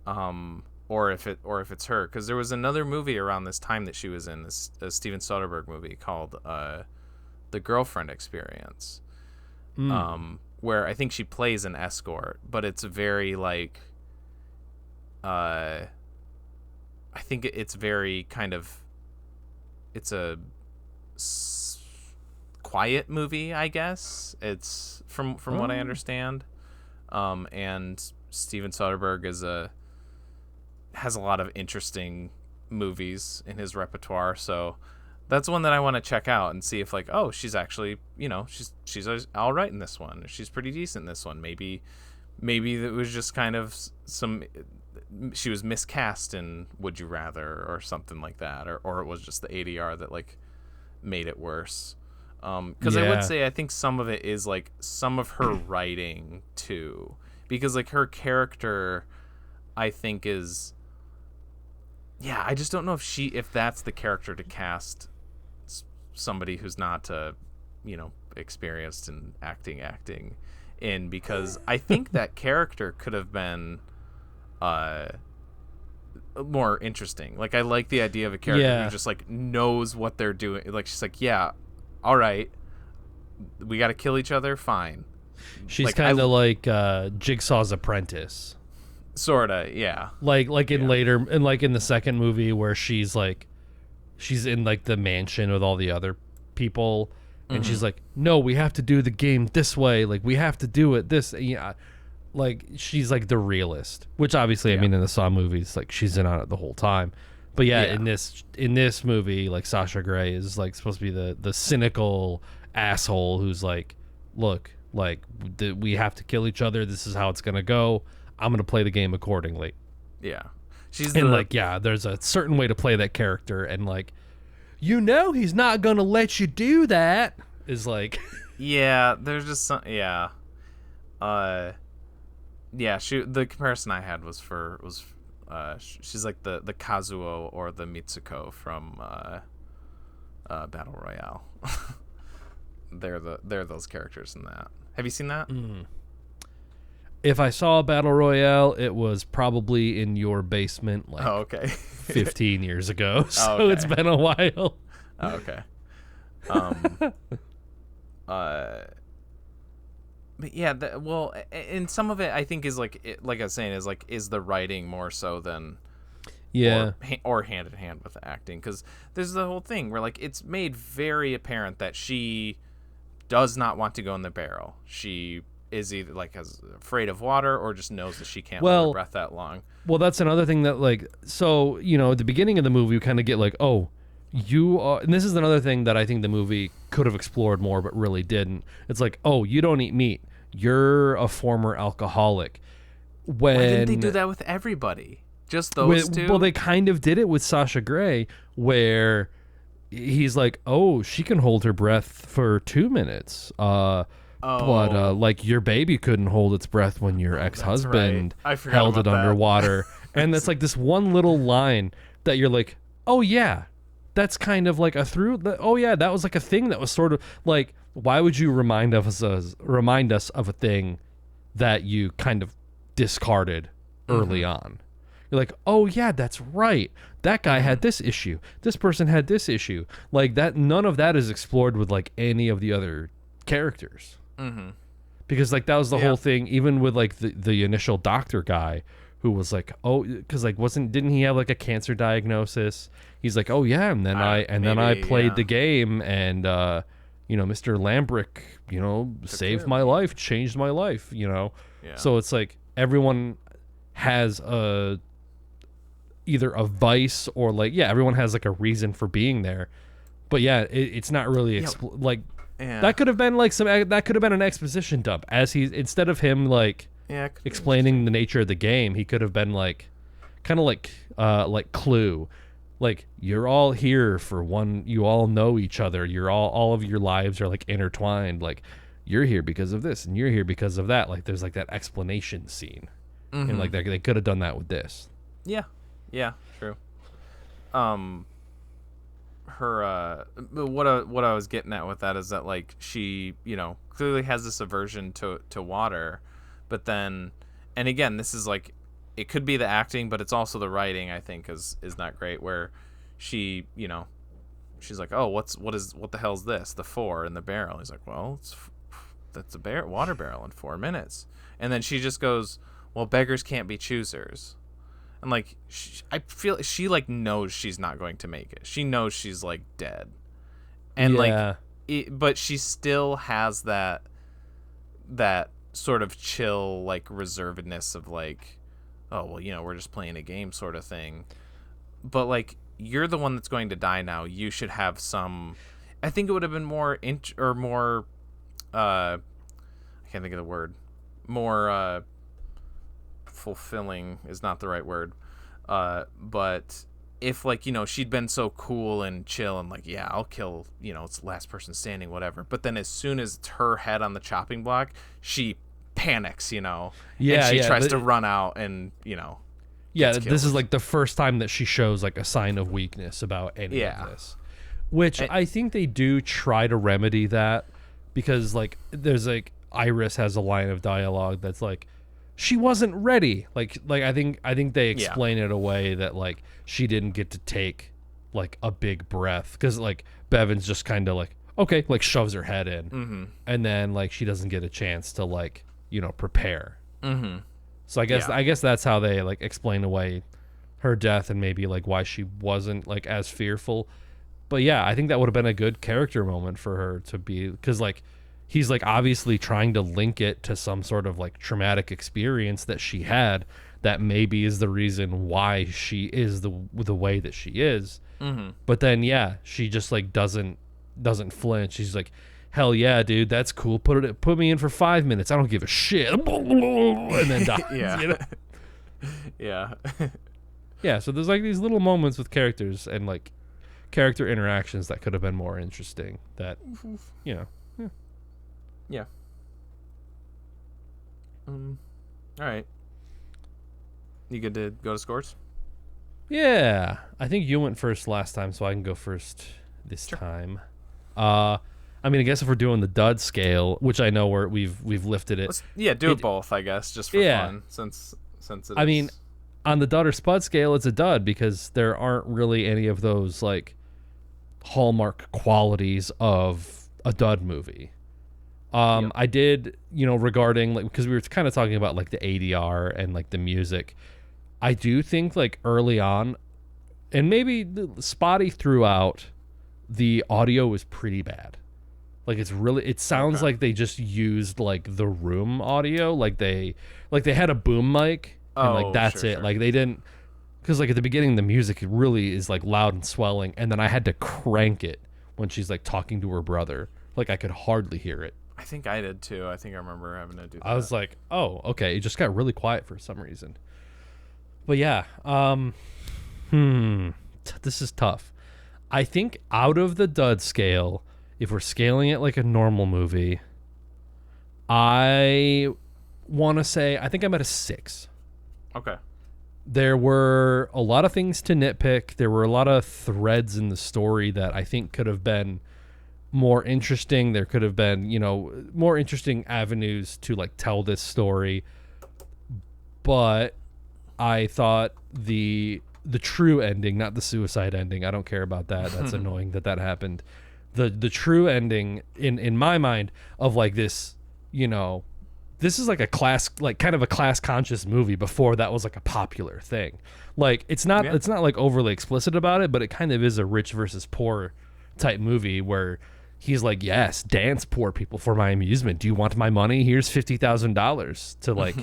or if it's her, because there was another movie around this time that she was in, this Steven Soderbergh movie called The Girlfriend Experience, where I think she plays an escort, but it's very like, I think it's very kind of, it's a quiet movie, I guess. It's from what I understand, and Steven Soderbergh has a lot of interesting movies in his repertoire, so that's one that I want to check out and see if like, oh, she's actually, you know, she's all right in this one, she's pretty decent in this one. Maybe it was just kind of she was miscast in Would You Rather or something like that, or it was just the ADR that like made it worse. Because I would say I think some of it is like some of her writing too, because like her character, I think is, yeah, I just don't know if that's the character to cast somebody who's not you know, experienced in acting in, because I think that character could have been more interesting. Like, I like the idea of a character who just like knows what they're doing. Like, she's like, yeah, all right, we got to kill each other, fine. She's like, kind of like Jigsaw's apprentice. Sorta, yeah. Like in later, and like in the second movie where she's in like the mansion with all the other people, and she's like, no, we have to do the game this way. Like we have to do it this. Yeah, like she's like the realist, which obviously I mean in the Saw movies, like she's in on it the whole time. But in this movie, like Sasha Grey is like supposed to be the cynical asshole who's like, look, like we have to kill each other. This is how it's gonna go. I'm gonna play the game accordingly. Yeah, there's a certain way to play that character, and like, he's not gonna let you do that. Is like, there's just some, the comparison I had was she's like the Kazuo or the Mitsuko from Battle Royale. they're those characters in that. Have you seen that? If I saw a Battle Royale, it was probably in your basement like 15 years ago. So it's been a while. Okay. But yeah, and some of it I think is like I was saying is the writing more so than or hand in hand with the acting, because there's the whole thing where like it's made very apparent that she does not want to go in the barrel. She is either like afraid of water or just knows that she can't hold her breath that long. Well, that's another thing that like, so at the beginning of the movie we kind of get like, oh, you are, and this is another thing that I think the movie could have explored more but really didn't. It's like, oh, you don't eat meat, you're a former alcoholic. Why didn't they do that with everybody? Just those two? Well, they kind of did it with Sasha Grey, where he's like, oh, she can hold her breath for 2 minutes. But like your baby couldn't hold its breath when your ex-husband held it underwater. And it's like this one little line that you're like, oh yeah, that's kind of like a through. Oh yeah, that was like a thing that was sort of like, why would you remind us of a thing that you kind of discarded early on? You're like, oh yeah, that's right. That guy had this issue. This person had this issue. Like that, none of that is explored with like any of the other characters. Because like that was the whole thing, even with like the initial doctor guy who was like, oh, because like didn't he have like a cancer diagnosis? He's like, oh yeah, and then I played the game, and Mr. Lambrick, saved my life, changed my life, So it's like everyone has either a vice or like everyone has like a reason for being there, but it's not really that could have been like that could have been an exposition dump, as instead of him like explaining the nature of the game, he could have been like kind of like Clue, like you're all here for one, you all know each other, you're all of your lives are like intertwined, like you're here because of this and you're here because of that, like there's like that explanation scene. And like they could have done that with this. True. Her what I was getting at with that is that like she clearly has this aversion to water, but then, and again, this is like, it could be the acting, but it's also the writing, I think, is not great, where she she's like, oh, what the hell's this, the 4 in the barrel? He's like, well, that's a water barrel in 4 minutes. And then she just goes, well, beggars can't be choosers. And like, I feel she like knows she's not going to make it. She knows she's like dead, and but she still has that sort of chill, like reservedness of like, oh well, we're just playing a game sort of thing. But like, you're the one that's going to die now. You should have some. I think it would have been more more. I can't think of the word. More. Fulfilling is not the right word, but if like she'd been so cool and chill and like, yeah, I'll kill, it's the last person standing, whatever, but then as soon as it's her head on the chopping block, she panics, and she tries to run out, and this is like the first time that she shows like a sign of weakness about any of this, which I think they do try to remedy that, because like there's like Iris has a line of dialogue that's like, she wasn't ready. Like I think they explain it away that like she didn't get to take like a big breath, because like Bevan's just kind of like, okay, like shoves her head in, and then like she doesn't get a chance to like prepare. So I guess Yeah. I guess that's how they like explain away her death and maybe like why she wasn't like as fearful. But yeah, I think that would have been a good character moment for her to be, because like he's like obviously trying to link it to some sort of like traumatic experience that she had that maybe is the reason why she is the way that she is. Mm-hmm. But then yeah, she just like doesn't flinch. She's like, hell yeah, dude, that's cool. Put me in for 5 minutes. I don't give a shit. And then dies. Yeah. You know? Yeah. Yeah. So there's like these little moments with characters and like character interactions that could have been more interesting. That, you know. Yeah. All right. You good to go to scores? Yeah, I think you went first last time, so I can go first this time. I mean, I guess if we're doing the dud scale, which I know we've lifted it. Do it both, I guess, just for fun, since it. I mean, on the dud or spud scale, it's a dud because there aren't really any of those like hallmark qualities of a dud movie. I did, regarding like, because we were kind of talking about like the ADR and like the music. I do think like early on, and maybe spotty throughout, the audio was pretty bad. Like it sounds like they just used like the room audio, like they had a boom mic and like that's it. Sure. Like they didn't, because like at the beginning the music really is like loud and swelling, and then I had to crank it when she's like talking to her brother. Like I could hardly hear it. I think I did too. I think I remember having to do that. I was like, oh, okay. It just got really quiet for some reason. But yeah, this is tough. I think out of the dud scale, if we're scaling it like a normal movie, I want to say I think I'm at a 6. Okay. There were a lot of things to nitpick. There were a lot of threads in the story that I think could have been more interesting. There could have been, more interesting avenues to like tell this story. But I thought the true ending, not the suicide ending, I don't care about that. That's annoying that happened. The true ending in my mind of like this, this is like a class, like kind of a class conscious movie before that was like a popular thing. Like it's not like overly explicit about it, but it kind of is a rich versus poor type movie where he's like, yes, dance, poor people, for my amusement. Do you want my money? Here's $50,000 to like,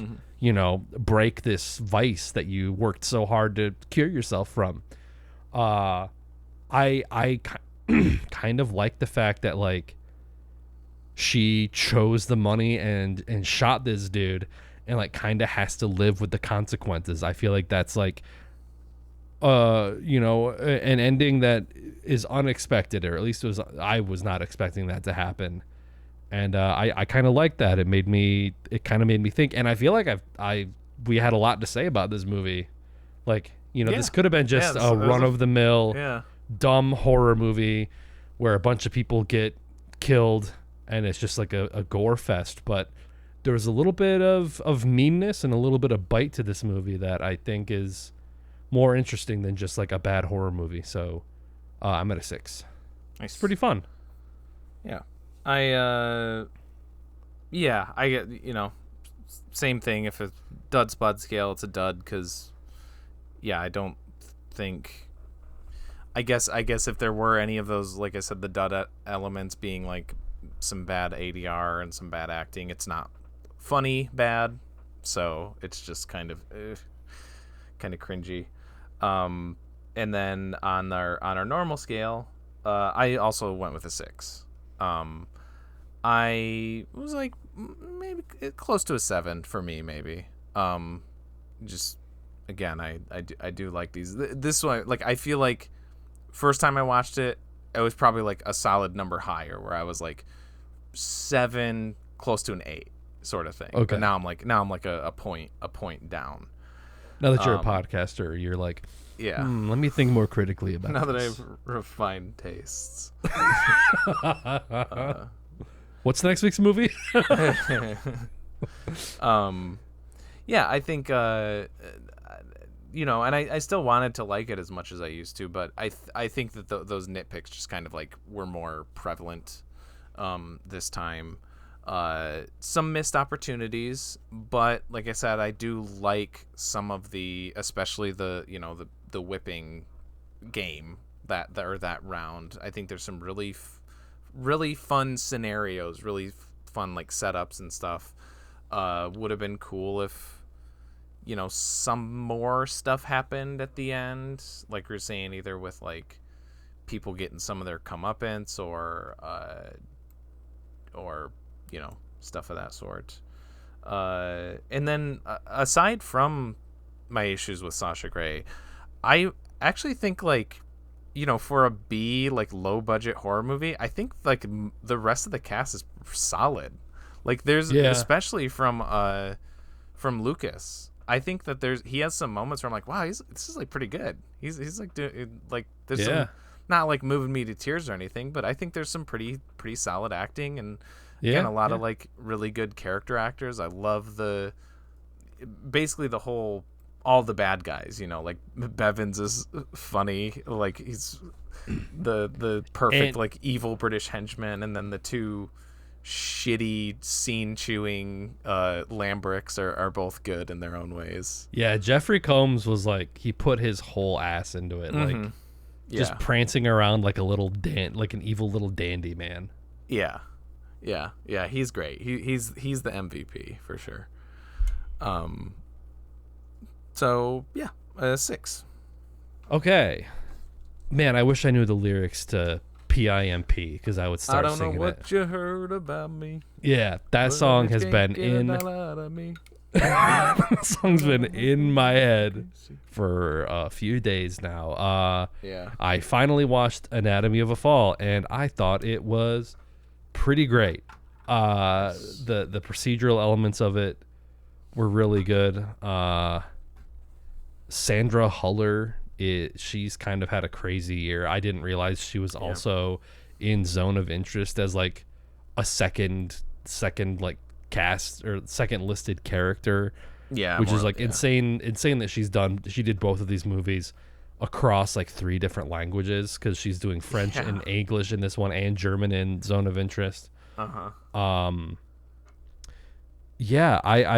break this vice that you worked so hard to cure yourself from. I kind of like the fact that like she chose the money and shot this dude and like kind of has to live with the consequences. I feel like that's like an ending that is unexpected, or at least I was not expecting that to happen. And I kind of like that. It kind of made me think, and I feel like we had a lot to say about this movie. Like, this could have been just a run-of-the-mill, dumb horror movie where a bunch of people get killed and it's just like a gore fest. But there was a little bit of meanness and a little bit of bite to this movie that I think is more interesting than just like a bad horror movie. So I'm at a 6. Nice. It's pretty fun. Yeah. I get, same thing. If it's dud spud scale, it's a dud because, I don't think, I guess if there were any of those, like I said, the dud elements being like some bad ADR and some bad acting, it's not funny bad, so it's just kind of cringy. And then on our normal scale, I also went with a 6. I was like maybe close to a 7 for me, maybe. Just again, I do like these. This one, like, I feel like first time I watched it, it was probably like a solid number higher, where I was like 7, close to an 8, sort of thing. Okay. But now I'm like a point down. Now that you're a podcaster, you're like, yeah. Let me think more critically about now this. that I've refined tastes. What's the next week's movie? I think and I still wanted to like it as much as I used to, but I think that those nitpicks just kind of like were more prevalent this time. Some missed opportunities, but like I said, I do like some of the, especially the the whipping game that round. I think there's some really fun scenarios, really fun like setups and stuff. Would have been cool if some more stuff happened at the end, like we were saying, either with like people getting some of their comeuppance or stuff of that sort. And then aside from my issues with Sasha Grey, I actually think like for a B like low budget horror movie, I think like the rest of the cast is solid. Like there's especially from Lucas. I think that he has some moments where I'm like, wow, this is like pretty good. He's like doing like there's some, not like moving me to tears or anything, but I think there's some pretty solid acting and again a lot of like really good character actors. I love basically all the bad guys, like Bevins is funny, like he's the perfect like evil British henchman, and then the two shitty scene chewing Lambricks are both good in their own ways. Yeah, Jeffrey Combs was like, he put his whole ass into it, like just prancing around like a little like an evil little dandy man. Yeah, he's great. He's the MVP for sure. So yeah, 6. Okay, man, I wish I knew the lyrics to PIMP because I would start singing it. I don't know what you heard about me. Yeah, that song has been that song's been in my head for a few days now. I finally watched Anatomy of a Fall, and I thought it was pretty great. The procedural elements of it were really good. Sandra Huller, she's kind of had a crazy year. I didn't realize she was also in Zone of Interest as like a second like cast or second listed character. Which is like insane that she did both of these movies across like 3 different languages, because she's doing French and English in this one and German in Zone of Interest. I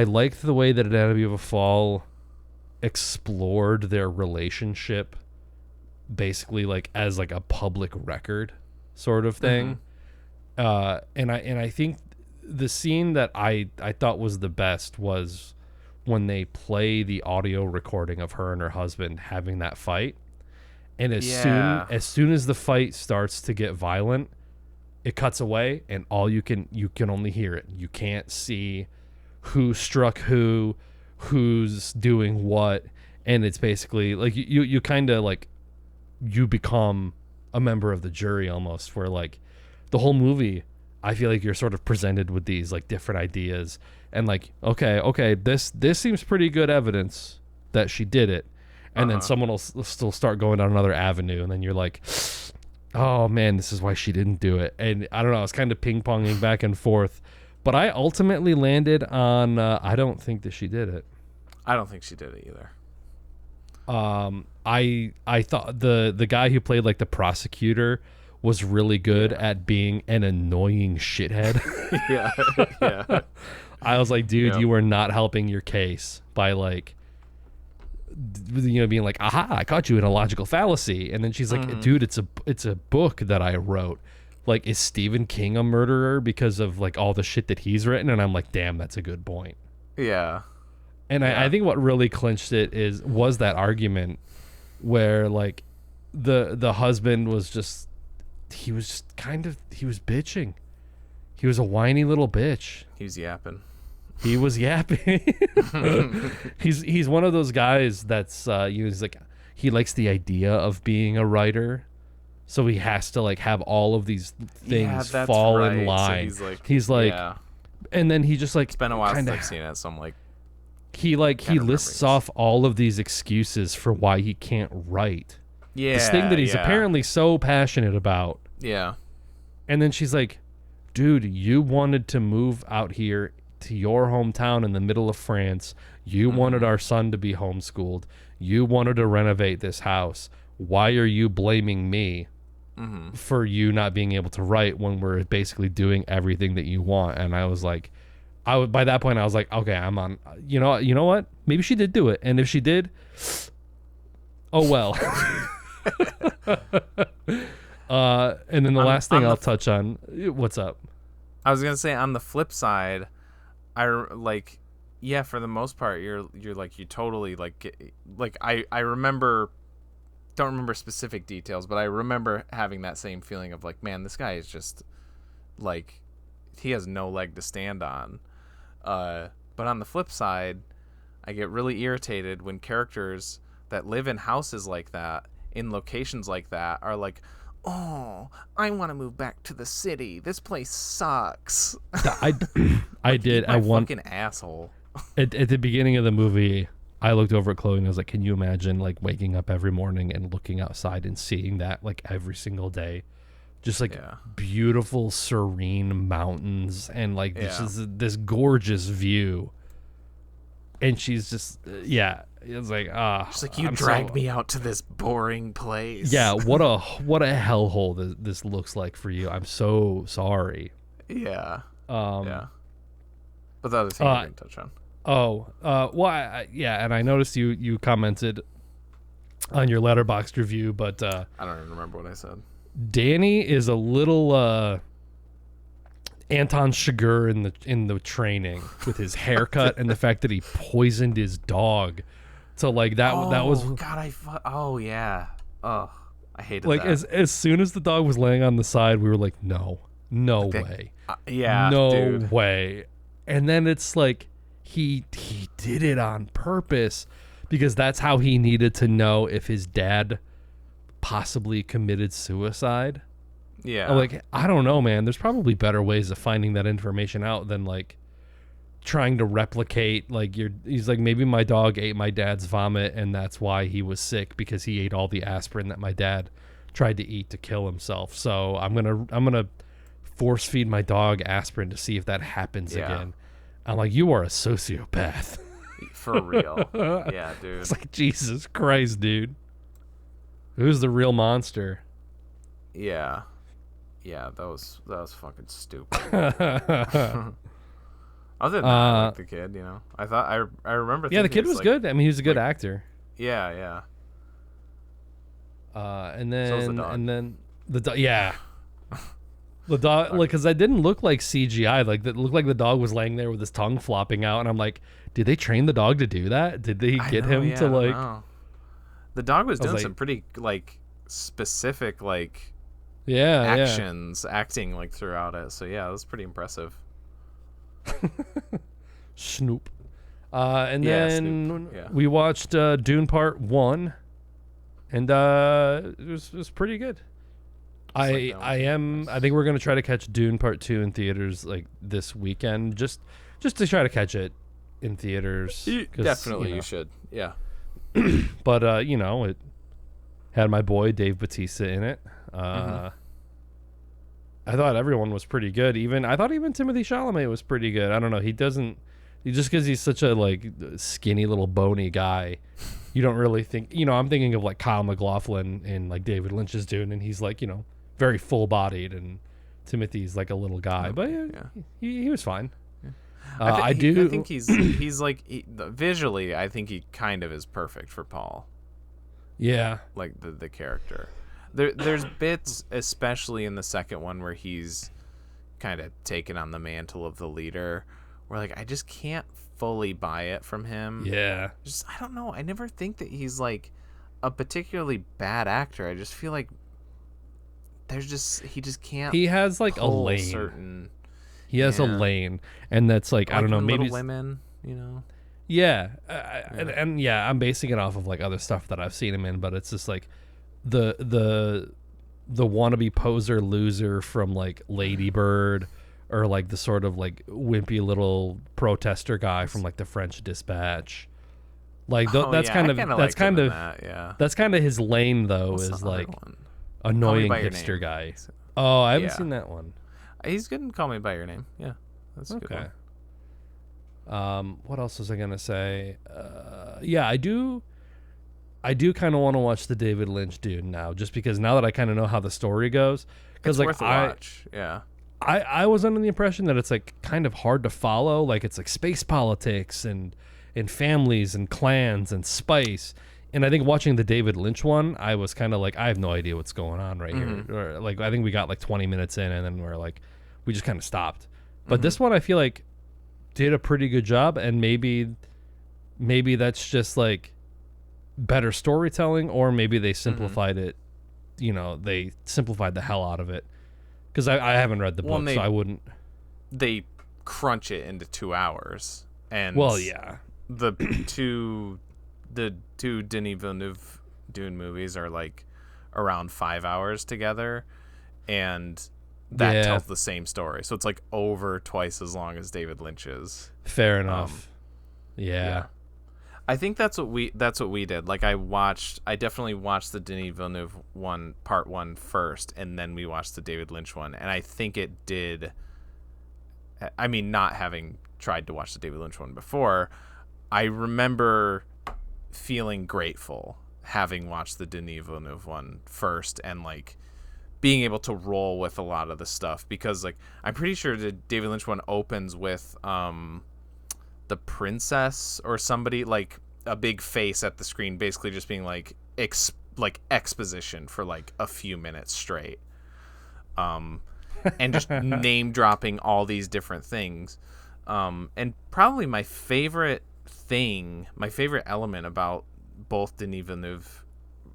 liked the way that Anatomy of a Fall explored their relationship basically like as like a public record sort of thing. And I think the scene that I thought was the best was when they play the audio recording of her and her husband having that fight, and as soon as the fight starts to get violent, it cuts away, and you can only hear it. You can't see who struck who's doing what, and it's basically like you kind of like you become a member of the jury almost, where like the whole movie I feel like you're sort of presented with these like different ideas and like okay this seems pretty good evidence that she did it, and then someone will still start going down another avenue, and then you're like, oh man, this is why she didn't do it. And I don't know, it's kind of ping-ponging back and forth, but I ultimately landed on I don't think that she did it. I don't think she did it either. I thought the guy who played like the prosecutor was really good at being an annoying shithead. yeah. I was like, dude, you are not helping your case by like, being like, aha, I caught you in a logical fallacy. And then she's like, dude, it's a book that I wrote. Like, is Stephen King a murderer because of like all the shit that he's written? And I'm like, damn, that's a good point. Yeah. And I think what really clinched it was that argument where like the husband was he was bitching. He was a whiny little bitch. He was yapping. He's one of those guys that's he's like, he likes the idea of being a writer, so he has to like have all of these things fall in line. So he's like and then he just like, it's been a while since I've seen it, so I'm like, he lists off all of these excuses for why he can't write. This thing that he's apparently so passionate about. Yeah. And then she's like, dude, you wanted to move out here to your hometown in the middle of France. You wanted our son to be homeschooled. You wanted to renovate this house. Why are you blaming me for you not being able to write when we're basically doing everything that you want. And I was like, by that point I was like, okay, I'm on. You know what? Maybe she did do it, and if she did, oh well. And then the last thing I'll touch on. What's up? I was gonna say, on the flip side, like, yeah, for the most part, you're like, you totally like I remember, don't remember specific details, but I remember having that same feeling of like, man, this guy is just like, he has no leg to stand on. But on the flip side, I get really irritated when characters that live in houses like that, in locations like that, are like, oh, I want to move back to the city. This place sucks. I did. My fucking asshole. At the beginning of the movie, I looked over at Chloe and I was like, can you imagine like waking up every morning and looking outside and seeing that like every single day? Just like beautiful, serene mountains and like this gorgeous view. And she's just, it's like, she's like, you dragged me out to this boring place. Yeah, what a hellhole this looks like for you. I'm so sorry. Yeah. Yeah. But the other thing I didn't touch on. And I noticed you commented on your Letterboxd review, but I don't even remember what I said. Danny is a little Anton Chigurh in the Training with his haircut and the fact that he poisoned his dog. So like that was God, yeah. Oh, I hated like that. as soon as the dog was laying on the side, we were like, no way. No way. And then it's like he did it on purpose because that's how he needed to know if his dad possibly committed suicide. Yeah. I'm like, I don't know, man. There's probably better ways of finding that information out than like trying to replicate like he's like, maybe my dog ate my dad's vomit and that's why he was sick, because he ate all the aspirin that my dad tried to eat to kill himself. So I'm gonna force feed my dog aspirin to see if that happens again. I'm like, you are a sociopath. For real. Yeah, dude. It's like, Jesus Christ, dude. Who's the real monster? Yeah. Yeah, that was fucking stupid. Other than that, I like the kid, you know. I remember. Yeah, the kid was good. I mean, he was a good actor. Yeah. And then So was the dog. The dog, like, because that didn't look like CGI. Like, it looked like the dog was laying there with his tongue flopping out, and I'm like, did they train the dog to do that? Did they get him to like? The dog was doing like, some pretty like specific like actions, acting like throughout it. So yeah, it was pretty impressive. Snoop. And then Snoop. Yeah. we watched Dune Part 1, and it was pretty good. I think we're gonna try to catch Dune Part 2 in theaters like this weekend, just to try to catch it in theaters. Definitely, you should. Yeah. But it had my boy Dave Bautista in it. I thought everyone was pretty good. I thought even Timothée Chalamet was pretty good. I don't know. Just because he's such a like skinny little bony guy, you don't really think. I'm thinking of like Kyle MacLachlan in like David Lynch's Dune, and he's like very full bodied, and Timothy's like a little guy. But he was fine. I think he's like visually. I think he kind of is perfect for Paul. Yeah, like the character. There's bits, especially in the second one, where he's kind of taken on the mantle of the leader, where like I just can't fully buy it from him. Yeah, I don't know. I never think that he's like a particularly bad actor. I just feel like he just can't. He has like a lane. He has a lane, and that's like I don't know, maybe Little Women, Yeah, and I'm basing it off of like other stuff that I've seen him in, but it's just like the wannabe poser loser from like Lady Bird, or like the sort of like wimpy little protester guy from like the French Dispatch. Like that's kind of his lane though. What's is the other like one? annoying hipster guy. Oh, I haven't seen that one. He's good in Call Me by Your Name. Yeah, that's a good one. What else was I gonna say? I do. I do kind of want to watch the David Lynch Dune now, just because now that I kind of know how the story goes. Because It's worth a watch. Yeah. I was under the impression that it's like kind of hard to follow. Like it's like space politics and families and clans and spice. And I think watching the David Lynch one, I was kind of like, I have no idea what's going on right here. Or like I think we got like 20 minutes in, and then we just kind of stopped. But this one, I feel like did a pretty good job, and maybe that's just like better storytelling, or maybe they simplified it. You know, they simplified the hell out of it. Because I haven't read the book, so I wouldn't. They crunch it into 2 hours, and the two Denis Villeneuve Dune movies are like around 5 hours together, and that tells the same story. So it's like over twice as long as David Lynch's. Fair enough. Yeah. I think that's what we did. Like I definitely watched the Denis Villeneuve one, part 1 first, and then we watched the David Lynch one. And I think it did. I mean, not having tried to watch the David Lynch one before, I remember feeling grateful having watched the Denis Villeneuve one first, and like being able to roll with a lot of the stuff, because like I'm pretty sure the David Lynch one opens with the princess or somebody, like a big face at the screen, basically just being like exposition for like a few minutes straight, and just name dropping all these different things, and probably my favorite element about both Denis Villeneuve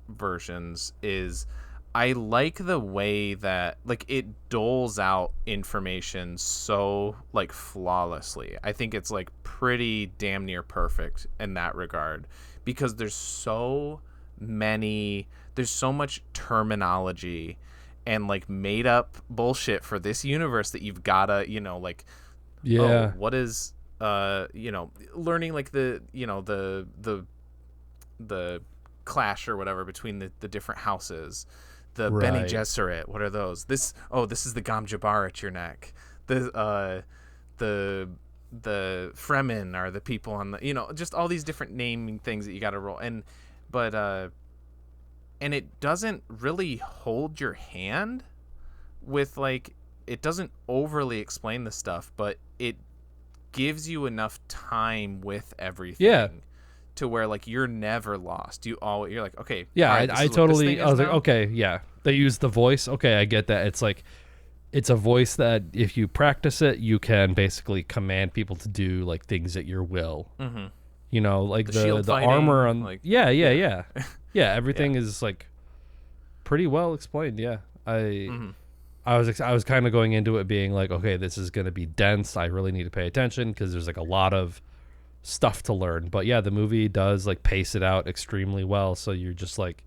versions is I like the way that like it doles out information so like flawlessly. I think it's like pretty damn near perfect in that regard, because there's so much terminology and like made up bullshit for this universe that you've gotta, what is learning like the clash or whatever between the different houses. The Bene Gesserit, what are those? This is the Gom Jabbar at your neck. The Fremen are the people on the, just all these different naming things that you got to roll. And it doesn't really hold your hand with like, it doesn't overly explain the stuff, but it gives you enough time with everything. Yeah. To where like you're never lost. You're like, okay. Yeah, right, I totally. I was like, okay, yeah. They use the voice. Okay, I get that. It's like, it's a voice that if you practice it, you can basically command people to do like things at your will. Mm-hmm. You know, like the armor on. Like, yeah. Everything is like pretty well explained. Yeah, I was kind of going into it being like, okay, this is going to be dense. I really need to pay attention because there's like a lot of stuff to learn. But yeah, the movie does like pace it out extremely well, so you're just like,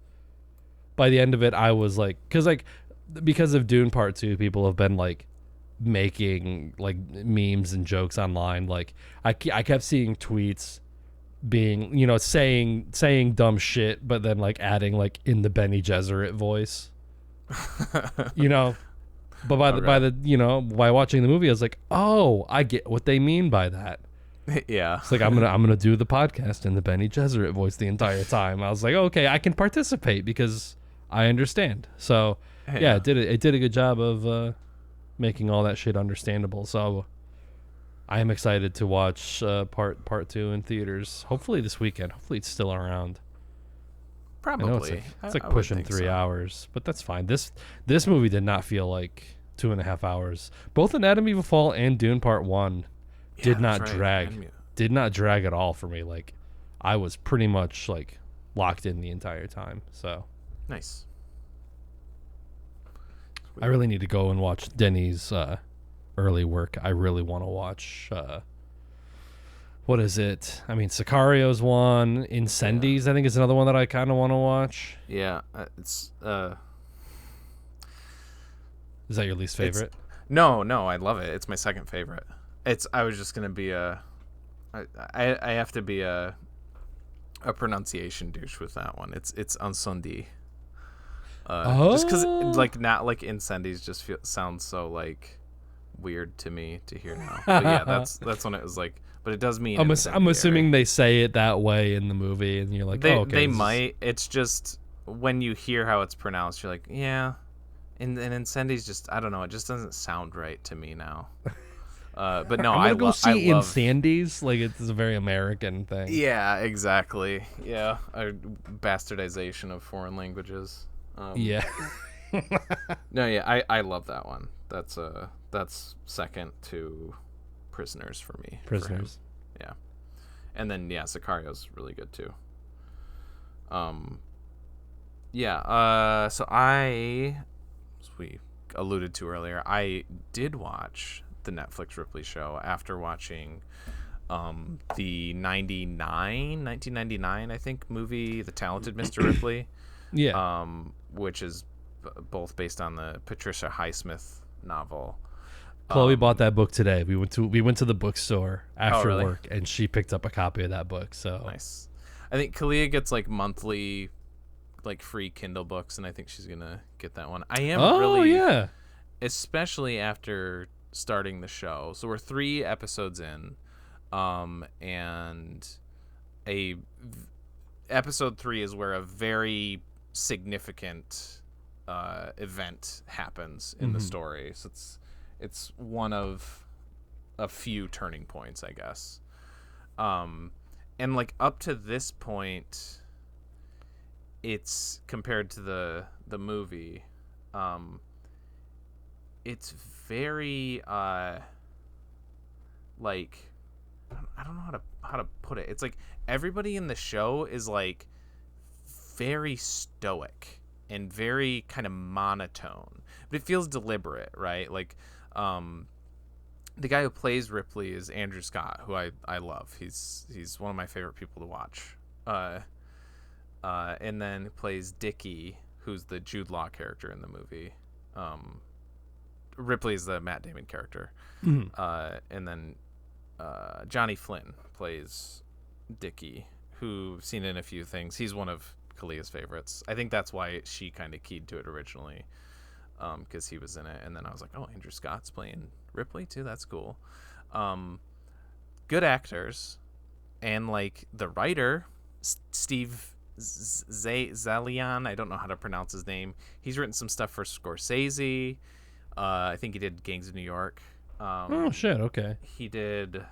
by the end of it I was like, because of Dune Part 2, people have been like making like memes and jokes online. Like I kept seeing tweets being, saying dumb shit, but then like adding like in the Bene Gesserit voice. But by watching the movie I was like, oh, I get what they mean by that. Yeah. It's like I'm gonna do the podcast in the Bene Gesserit voice the entire time. I was like, okay, I can participate because I understand. So yeah, it did a good job of making all that shit understandable. So I am excited to watch part 2 in theaters. Hopefully this weekend. Hopefully it's still around. Probably. It's like pushing 3 hours, but that's fine. This movie did not feel like 2.5 hours. Both Anatomy of a Fall and Dune Part 1 did not drag at all for me. Like I was pretty much like locked in the entire time. So nice. I really need to go and watch Denny's early work. I really want to watch what is it? I mean, Sicario's one. Incendies, I think, is another one that I kind of want to watch. Yeah, it's Is that your least favorite? No, I love it. It's my second favorite. I was just gonna be I have to be a pronunciation douche with that one. It's Incendie. Just because like not like Incendies just sounds so like weird to me to hear now. But yeah, that's when it was like. But it does mean I'm incendiary. assuming they say it that way in the movie, and you're like, They oh, okay. they might. It's just when you hear how it's pronounced, you're like, yeah. And incendies just, I don't know. It just doesn't sound right to me now. But no, I'm gonna go see I love Incendies. Like, it's a very American thing. Yeah, exactly. Yeah, a bastardization of foreign languages. Yeah. No, yeah, I love that one. That's second to Prisoners for me. Prisoners. For yeah, and then yeah, Sicario's really good too. Yeah. So as we alluded to earlier, I did watch the Netflix Ripley show after watching the 1999 I think movie The Talented Mr. Ripley, Yeah. which is both based on the Patricia Highsmith novel. Chloe bought that book today. We went to the bookstore after really? work, and she picked up a copy of that book. So Nice. I think Kalia gets like monthly like free Kindle books, and I think she's gonna get that one. I am really, yeah, especially after starting the show. So we're 3 episodes in, and episode 3 is where a very significant event happens in the story. So it's one of a few turning points, I guess. And like up to this point, it's compared to the movie, it's very like, I don't know how to put it. It's like everybody in the show is like very stoic and very kind of monotone, but it feels deliberate, right? Like the guy who plays Ripley is Andrew Scott, who I love. He's one of my favorite people to watch. And then plays Dickie, who's the Jude Law character in the movie. Ripley is the Matt Damon character. And then Johnny Flynn plays Dickie, who've seen in a few things. He's one of Kalia's favorites. I think that's why she kind of keyed to it originally, because he was in it. And then I was like, oh, Andrew Scott's playing Ripley too. That's cool. Good actors. And like the writer, Steve Zalian, I don't know how to pronounce his name. He's written some stuff for Scorsese. I think he did Gangs of New York. oh shit, okay. He did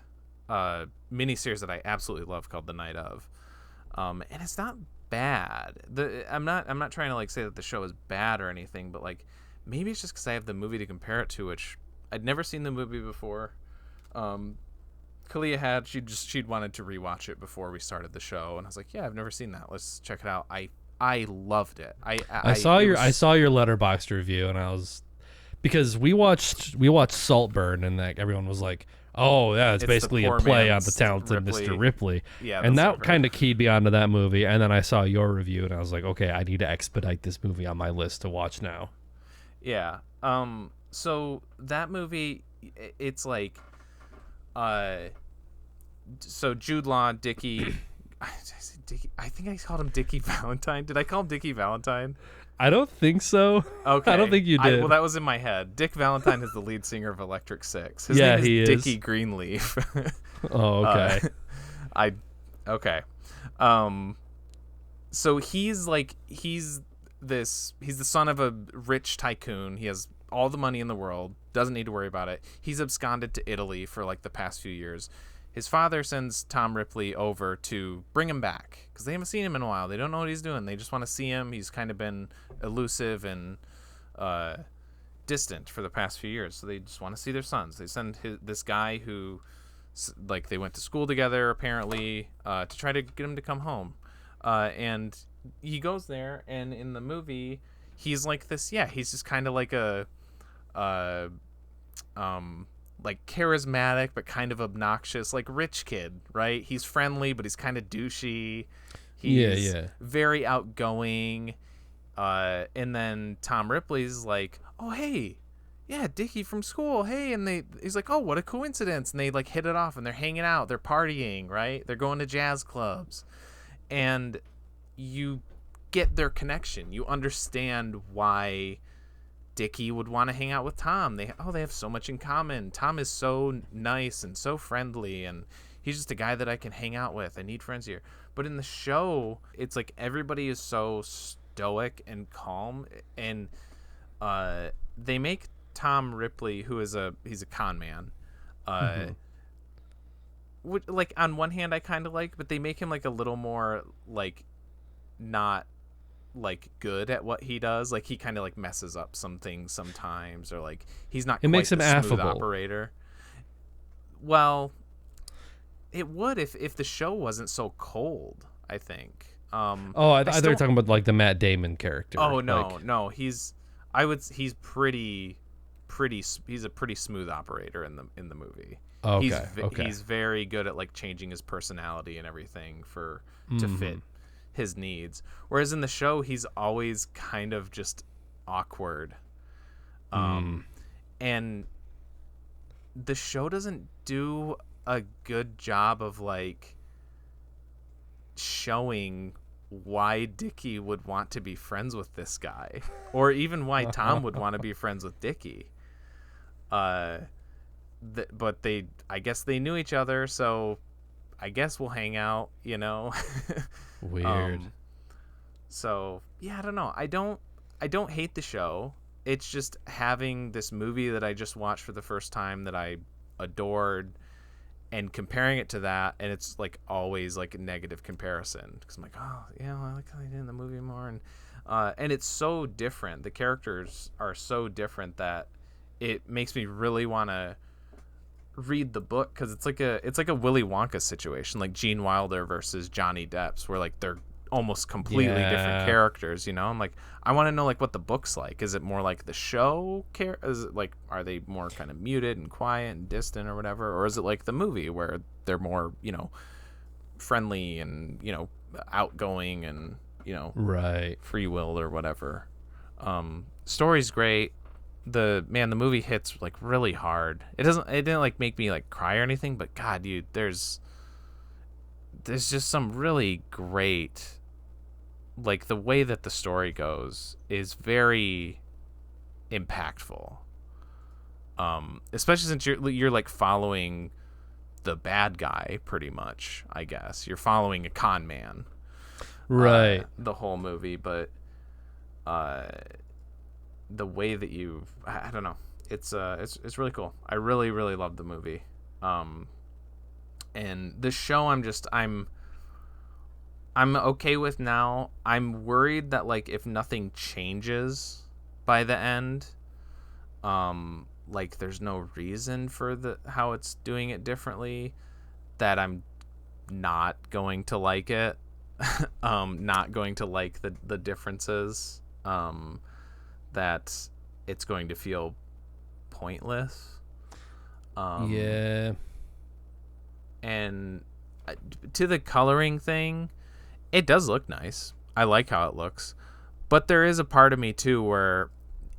a miniseries that I absolutely love called The Night Of, and it's not bad. I'm not trying to like say that the show is bad or anything, but like maybe it's just because I have the movie to compare it to, which I'd never seen the movie before. Kalia had, she'd wanted to rewatch it before we started the show, and I was like, yeah, I've never seen that. Let's check it out. I loved it. I saw your Letterboxd review, and I was, because we watched Saltburn, and like everyone was like, oh yeah, it's basically a play on The Talented Mr. Ripley. Yeah, and that kind of keyed me onto that movie. And then I saw your review, and I was like, okay, I need to expedite this movie on my list to watch now. Yeah. So that movie, it's like, so Jude Law, Dickie, I think I called him Dickie Valentine. Did I call him Dickie Valentine? I don't think so. Okay. I don't think you did. Well, that was in my head. Dick Valentine is the lead singer of Electric Six. His Yeah, name is he is. Dickie Greenleaf. Oh, okay. Okay. So he's the son of a rich tycoon. He has all the money in the world, doesn't need to worry about it. He's absconded to Italy for like the past few years. His father sends Tom Ripley over to bring him back because they haven't seen him in a while. They don't know what he's doing. They just want to see him. He's kind of been elusive and distant for the past few years, so they just want to see their sons. They send this guy who, like, they went to school together apparently, to try to get him to come home. And he goes there, and in the movie, he's like this. Yeah, he's just kind of like a like charismatic but kind of obnoxious, like rich kid, right? He's friendly, but he's kind of douchey. He's very outgoing. And then Tom Ripley's like, oh, hey, yeah, Dickie from school. Hey, and he's like, oh, what a coincidence. And they like hit it off, and they're hanging out, they're partying, right? They're going to jazz clubs, and you get their connection. You understand why Dickie would want to hang out with Tom. They have so much in common. Tom is so nice and so friendly, and he's just a guy that I can hang out with. I need friends here. But in the show, it's like everybody is so stoic and calm, and they make Tom Ripley, who is he's a con man, which, like, on one hand I kind of like, but they make him like a little more like not like good at what he does. Like, he kind of like messes up some things sometimes, or like he's not. It makes him the smooth affable operator. Well, it would if the show wasn't so cold, I think. I thought you were talking about like the Matt Damon character. Oh no, like, no, he's pretty he's a pretty smooth operator in the movie. Okay, He's very good at like changing his personality and everything to fit his needs. Whereas in the show, he's always kind of just awkward. And the show doesn't do a good job of like showing why Dickie would want to be friends with this guy, or even why Tom would want to be friends with Dickie. But I guess they knew each other, so I guess we'll hang out, you know. Weird. So yeah, I don't know. I don't hate the show. It's just having this movie that I just watched for the first time that I adored, and comparing it to that, and it's like always like a negative comparison, because I'm like, oh yeah, I like how they did in the movie more, and it's so different. The characters are so different that it makes me really want to read the book, because it's like a Willy Wonka situation, like Gene Wilder versus Johnny Depp's, where like they're almost completely different characters, you know. I'm like, I want to know like what the book's like. Is it more like the show is it like, are they more kind of muted and quiet and distant or whatever, or is it like the movie where they're more, you know, friendly and, you know, outgoing and, you know, right, free will or whatever. Story's great. The movie hits like really hard. It didn't like make me like cry or anything, but God, dude, there's just some really great, like, the way that the story goes is very impactful. Especially since you're like following the bad guy pretty much, I guess. You're following a con man. Right. The whole movie, but the way that I don't know. It's really cool. I really, really love the movie. And the show I'm okay with now. I'm worried that like if nothing changes by the end, like there's no reason for how it's doing it differently, that I'm not going to like it. Not going to like the differences. That it's going to feel pointless. Yeah. And to the coloring thing, it does look nice. I like how it looks. But there is a part of me too where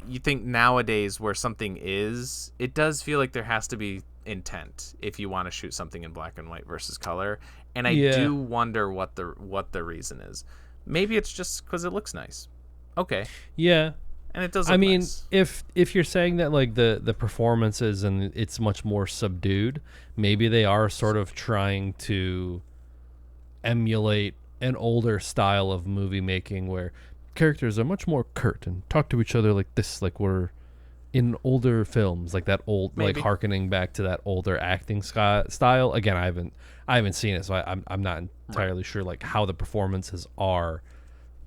you think nowadays where something is, it does feel like there has to be intent if you want to shoot something in black and white versus color. And I do wonder what the reason is. Maybe it's just because it looks nice. Okay. Yeah. And it does look nice. if you're saying that like the performances and it's much more subdued, maybe they are sort of trying to emulate an older style of movie making where characters are much more curt and talk to each other like this, like we're in older films, like that old, maybe. like harkening back to that older acting style. Again, I haven't seen it, so I'm not entirely sure like how the performances are.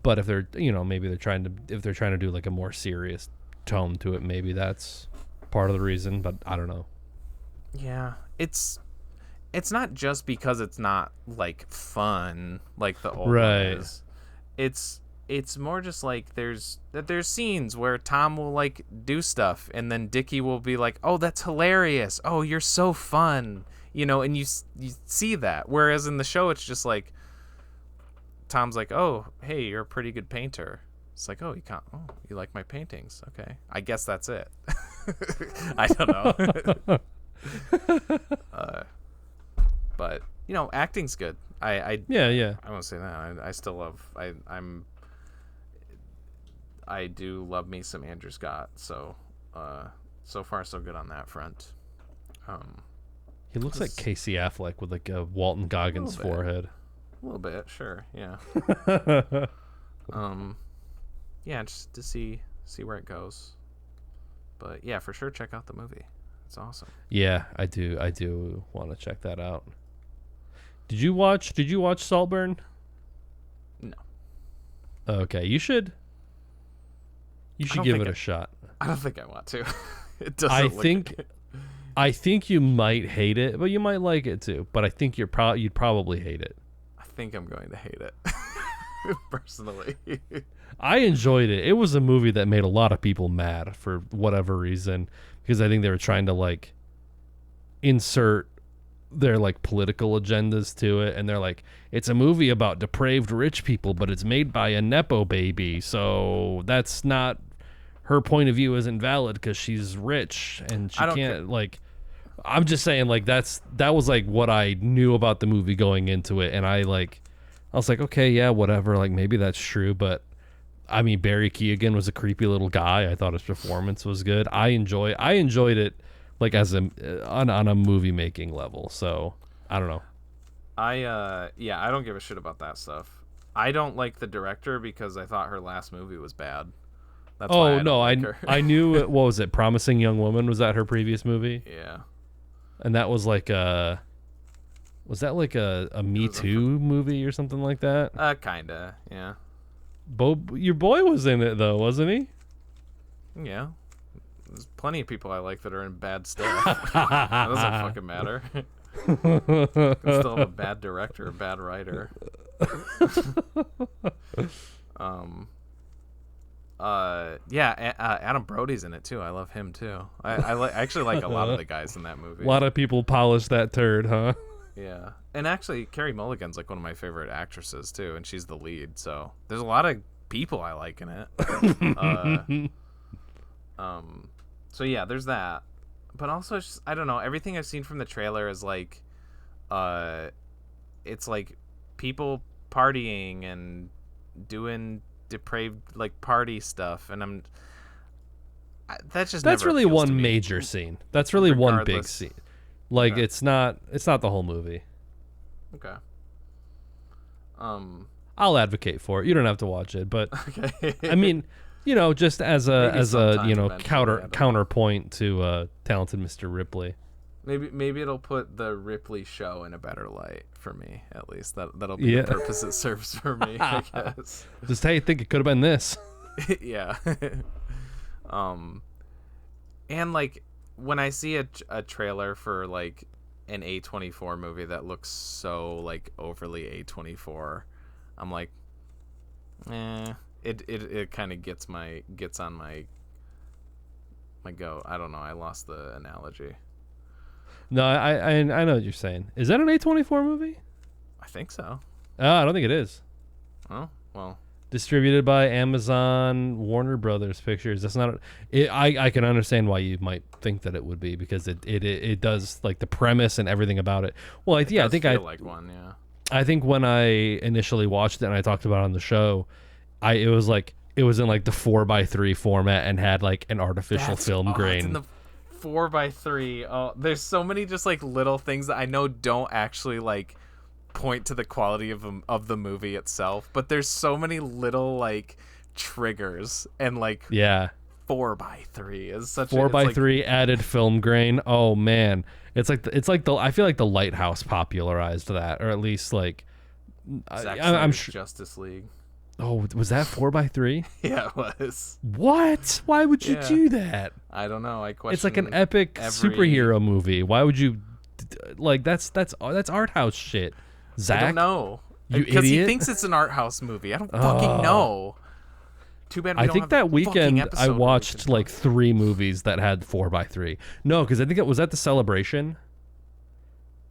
But if they're, you know, maybe they're trying to do like a more serious tone to it, maybe that's part of the reason, but I don't know. Yeah, it's not just because it's not like fun like the old one is. It's more just like there's scenes where Tom will like do stuff and then Dickie will be like, "Oh, that's hilarious. Oh, you're so fun." You know, and you see that. Whereas in the show it's just like Tom's like, "Oh, hey, you're a pretty good painter." It's like, "Oh, you like my paintings? Okay, I guess that's it." I don't know. But you know, acting's good. I yeah. I won't say that. I still love. I do love me some Andrew Scott. So so far so good on that front. He looks like Casey Affleck with like a Walton Goggins forehead. A little bit, sure, yeah. Yeah, just to see where it goes. But yeah, for sure, check out the movie. It's awesome. Yeah, I do want to check that out. Did you watch Saltburn? No. Okay, you should give it a shot. I don't think I want to. It doesn't. I think you might hate it, but you might like it too. But I think you'd probably hate it. I think I'm going to hate it. Personally. I enjoyed it. It was a movie that made a lot of people mad for whatever reason, because I think they were trying to like insert their like political agendas to it, and they're like, it's a movie about depraved rich people, but it's made by a nepo baby, so that's not, her point of view isn't valid because she's rich and she can't like. I'm just saying, like, that was like what I knew about the movie going into it, and I was like, okay, yeah, whatever, like maybe that's true, but I mean, Barry Keoghan was a creepy little guy. I thought his performance was good. I enjoyed it, like as on a movie making level. So I don't know. I don't give a shit about that stuff. I don't like the director because I thought her last movie was bad. That's why I knew it. What was it? Promising Young Woman, was that her previous movie? Yeah. And that was like was that like a Me Too movie or something like that? Kinda, yeah. Your boy was in it though, wasn't he? Yeah. There's plenty of people I like that are in bad stuff. That doesn't fucking matter. Can still have a bad director, a bad writer. Adam Brody's in it too. I love him too. I actually like a lot of the guys in that movie. A lot of people polish that turd, huh? Yeah, and actually, Carey Mulligan's like one of my favorite actresses too, and she's the lead. So there's a lot of people I like in it. So yeah, there's that. But also, it's just, I don't know. Everything I've seen from the trailer is like, it's like people partying and doing depraved like party stuff, and that's really one major scene. That's really one big scene. Like okay. It's not the whole movie. Okay. I'll advocate for it. You don't have to watch it, but okay. I mean, just as a counterpoint to talented Mr. Ripley. Maybe it'll put the Ripley show in a better light for me, at least. That'll be the purpose it serves for me, I guess. Just hey, think it could have been this. Yeah. And like when I see a trailer for like an A24 movie that looks so like overly A24, I'm like, it kind of gets on my goat. I don't know. I lost the analogy. No, I know what you're saying. Is that an A24 movie? I think so. I don't think it is. Oh, well. Distributed by Amazon Warner Brothers Pictures. That's not. I can understand why you might think that it would be, because it does, like, the premise and everything about it. Well, I think I like one. Yeah. I think when I initially watched it and I talked about it on the show, it was in like the 4:3 format and had like an artificial film grain. It's in the 4:3. Oh, there's so many just like little things that I know don't actually like point to the quality of the movie itself, but there's so many little like triggers, and like 4:3 is such 4:3 added film grain. Oh man, it's like the I feel like the Lighthouse popularized that, or at least like I'm sure Justice League. Oh, was that 4:3? Yeah, it was. What? Why would you do that? I don't know. I question. It's like an epic superhero movie. Why would you? Like that's art house shit. Zach, I don't know. You idiot. Because he thinks it's an art house movie. I don't fucking know. Too bad. I think that weekend I watched like 3 movies that had 4:3. No, because I think it was at the Celebration.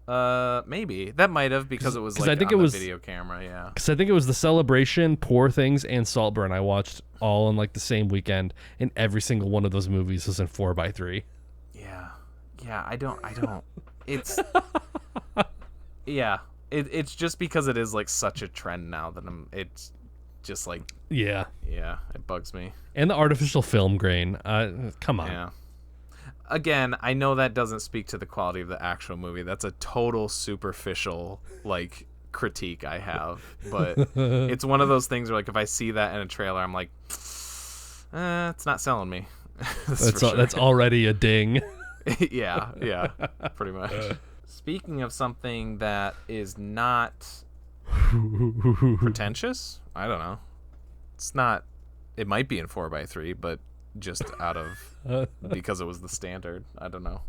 Maybe that might have, because it was like, I think it was video camera. Yeah, because I think it was the Celebration, Poor Things, and Saltburn. I watched all in like the same weekend, and every single one of those movies was in 4:3. Yeah. I don't. It's yeah. It's just because it is like such a trend now that just like, Yeah. yeah, it bugs me. And the artificial film grain. Come on. Yeah. Again, I know that doesn't speak to the quality of the actual movie. That's a total superficial, like, critique I have. But it's one of those things where, like, if I see that in a trailer, I'm like, it's not selling me. That's already a ding. yeah, pretty much. Speaking of something that is not pretentious, I don't know. It's not. It might be in 4x3, but just out of because it was the standard. I don't know.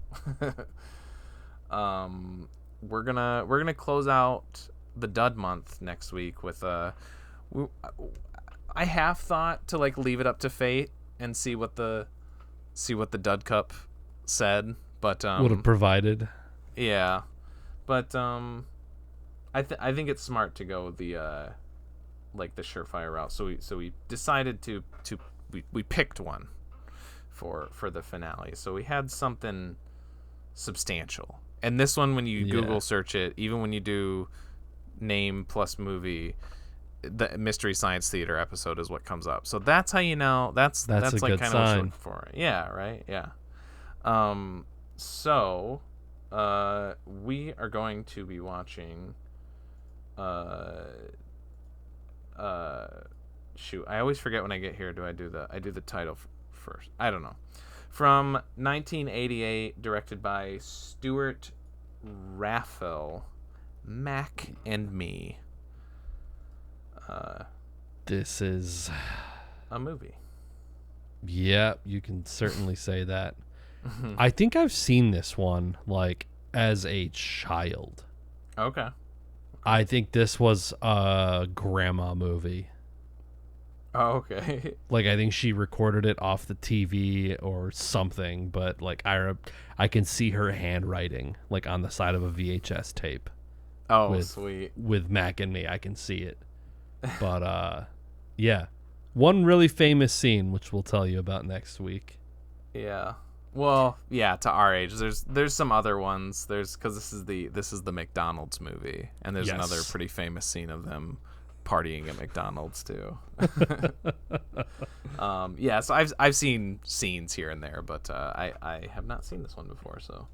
We're gonna close out the dud month next week with I have thought to like leave it up to fate and see what the dud cup said, but Would have provided. yeah, but I think it's smart to go the like the surefire route. So we decided to we picked one for the finale. So we had something substantial. And this one, when you Google search it, even when you do name plus movie, the Mystery Science Theater episode is what comes up. So that's how you know. That's a like good kind of sign. for it. Yeah, right. Yeah. So we are going to be watching shoot, I always forget when I get here. I do the title first? I don't know. From 1988, directed by Stuart Raffel, Mac and Me. This is A movie. Yeah, you can certainly say that. I think I've seen this one like as a child. Okay. I think this was a grandma movie. Oh, okay. Like I think she recorded it off the TV or something, but like I can see her handwriting like on the side of a VHS tape. Oh, sweet. With Mac and Me, I can see it. But yeah. One really famous scene which we'll tell you about next week. Yeah. Well, yeah, to our age, there's some other ones. There's because this is the McDonald's movie, and there's another pretty famous scene of them partying at McDonald's too. Yeah, so I've seen scenes here and there, but I have not seen this one before, so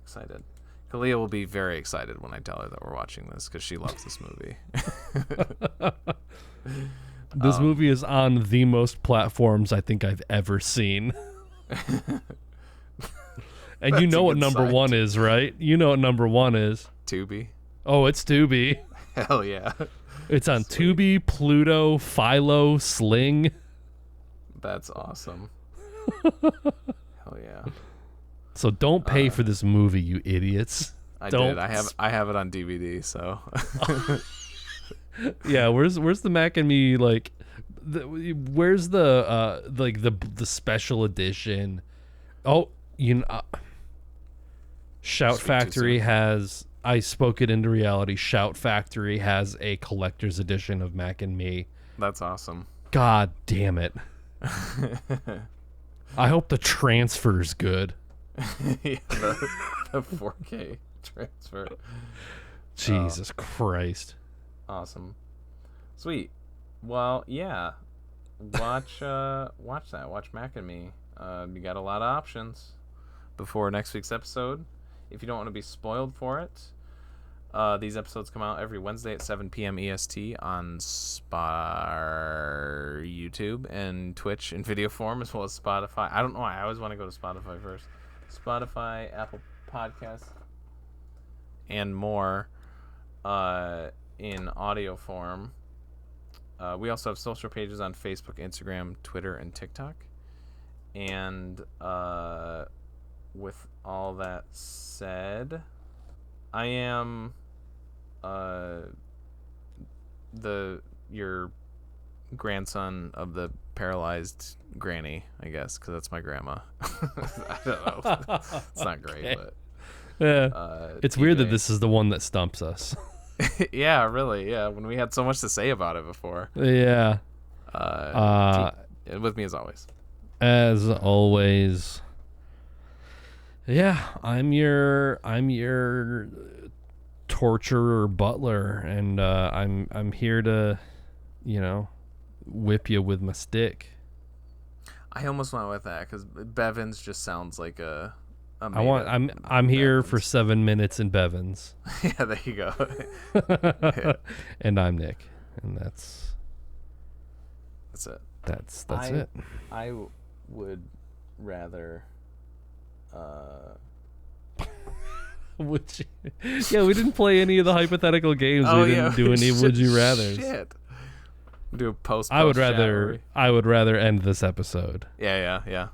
excited. Kalia will be very excited when I tell her that we're watching this because she loves this movie. This movie is on the most platforms I think I've ever seen. And you know what number one is, right? You know what number one is. Tubi. Oh, it's Tubi. Hell yeah. It's on Tubi, Pluto, Philo, Sling. That's awesome. Hell yeah. So don't pay for this movie, you idiots. I did. I have it on DVD, so. Yeah, where's the Mac and Me like? Where's the like the special edition? Oh, you know, Shout Factory has. I spoke it into reality. Shout Factory has a collector's edition of Mac and Me. That's awesome. God damn it! I hope the transfer's good. Yeah, the 4K transfer. Jesus Christ. Awesome. Sweet. Well, yeah. Watch that. Watch Mac and Me. You got a lot of options before next week's episode. If you don't want to be spoiled for it, these episodes come out every Wednesday at 7 p.m. EST on YouTube and Twitch in video form, as well as Spotify. I don't know why. I always want to go to Spotify first. Spotify, Apple Podcasts, and more in audio form. We also have social pages on Facebook, Instagram, Twitter, and TikTok. And with all that said, I am your grandson of the paralyzed granny, I guess, because that's my grandma. I don't know. It's not great, but yeah, it's weird that this is the one that stumps us. Yeah, really. Yeah, when we had so much to say about it before. Yeah. With me as always. As always. Yeah, I'm your torturer butler, and I'm here to whip you with my stick. I almost went with that because Bevins just sounds like a I'm here for 7 minutes in Bevins. Yeah, there you go. And I'm Nick, and that's it. That's it. I would rather. Would you? Yeah, we didn't play any of the hypothetical games. We didn't do any would you rather's. Shit. Do a post. I would rather end this episode. Yeah.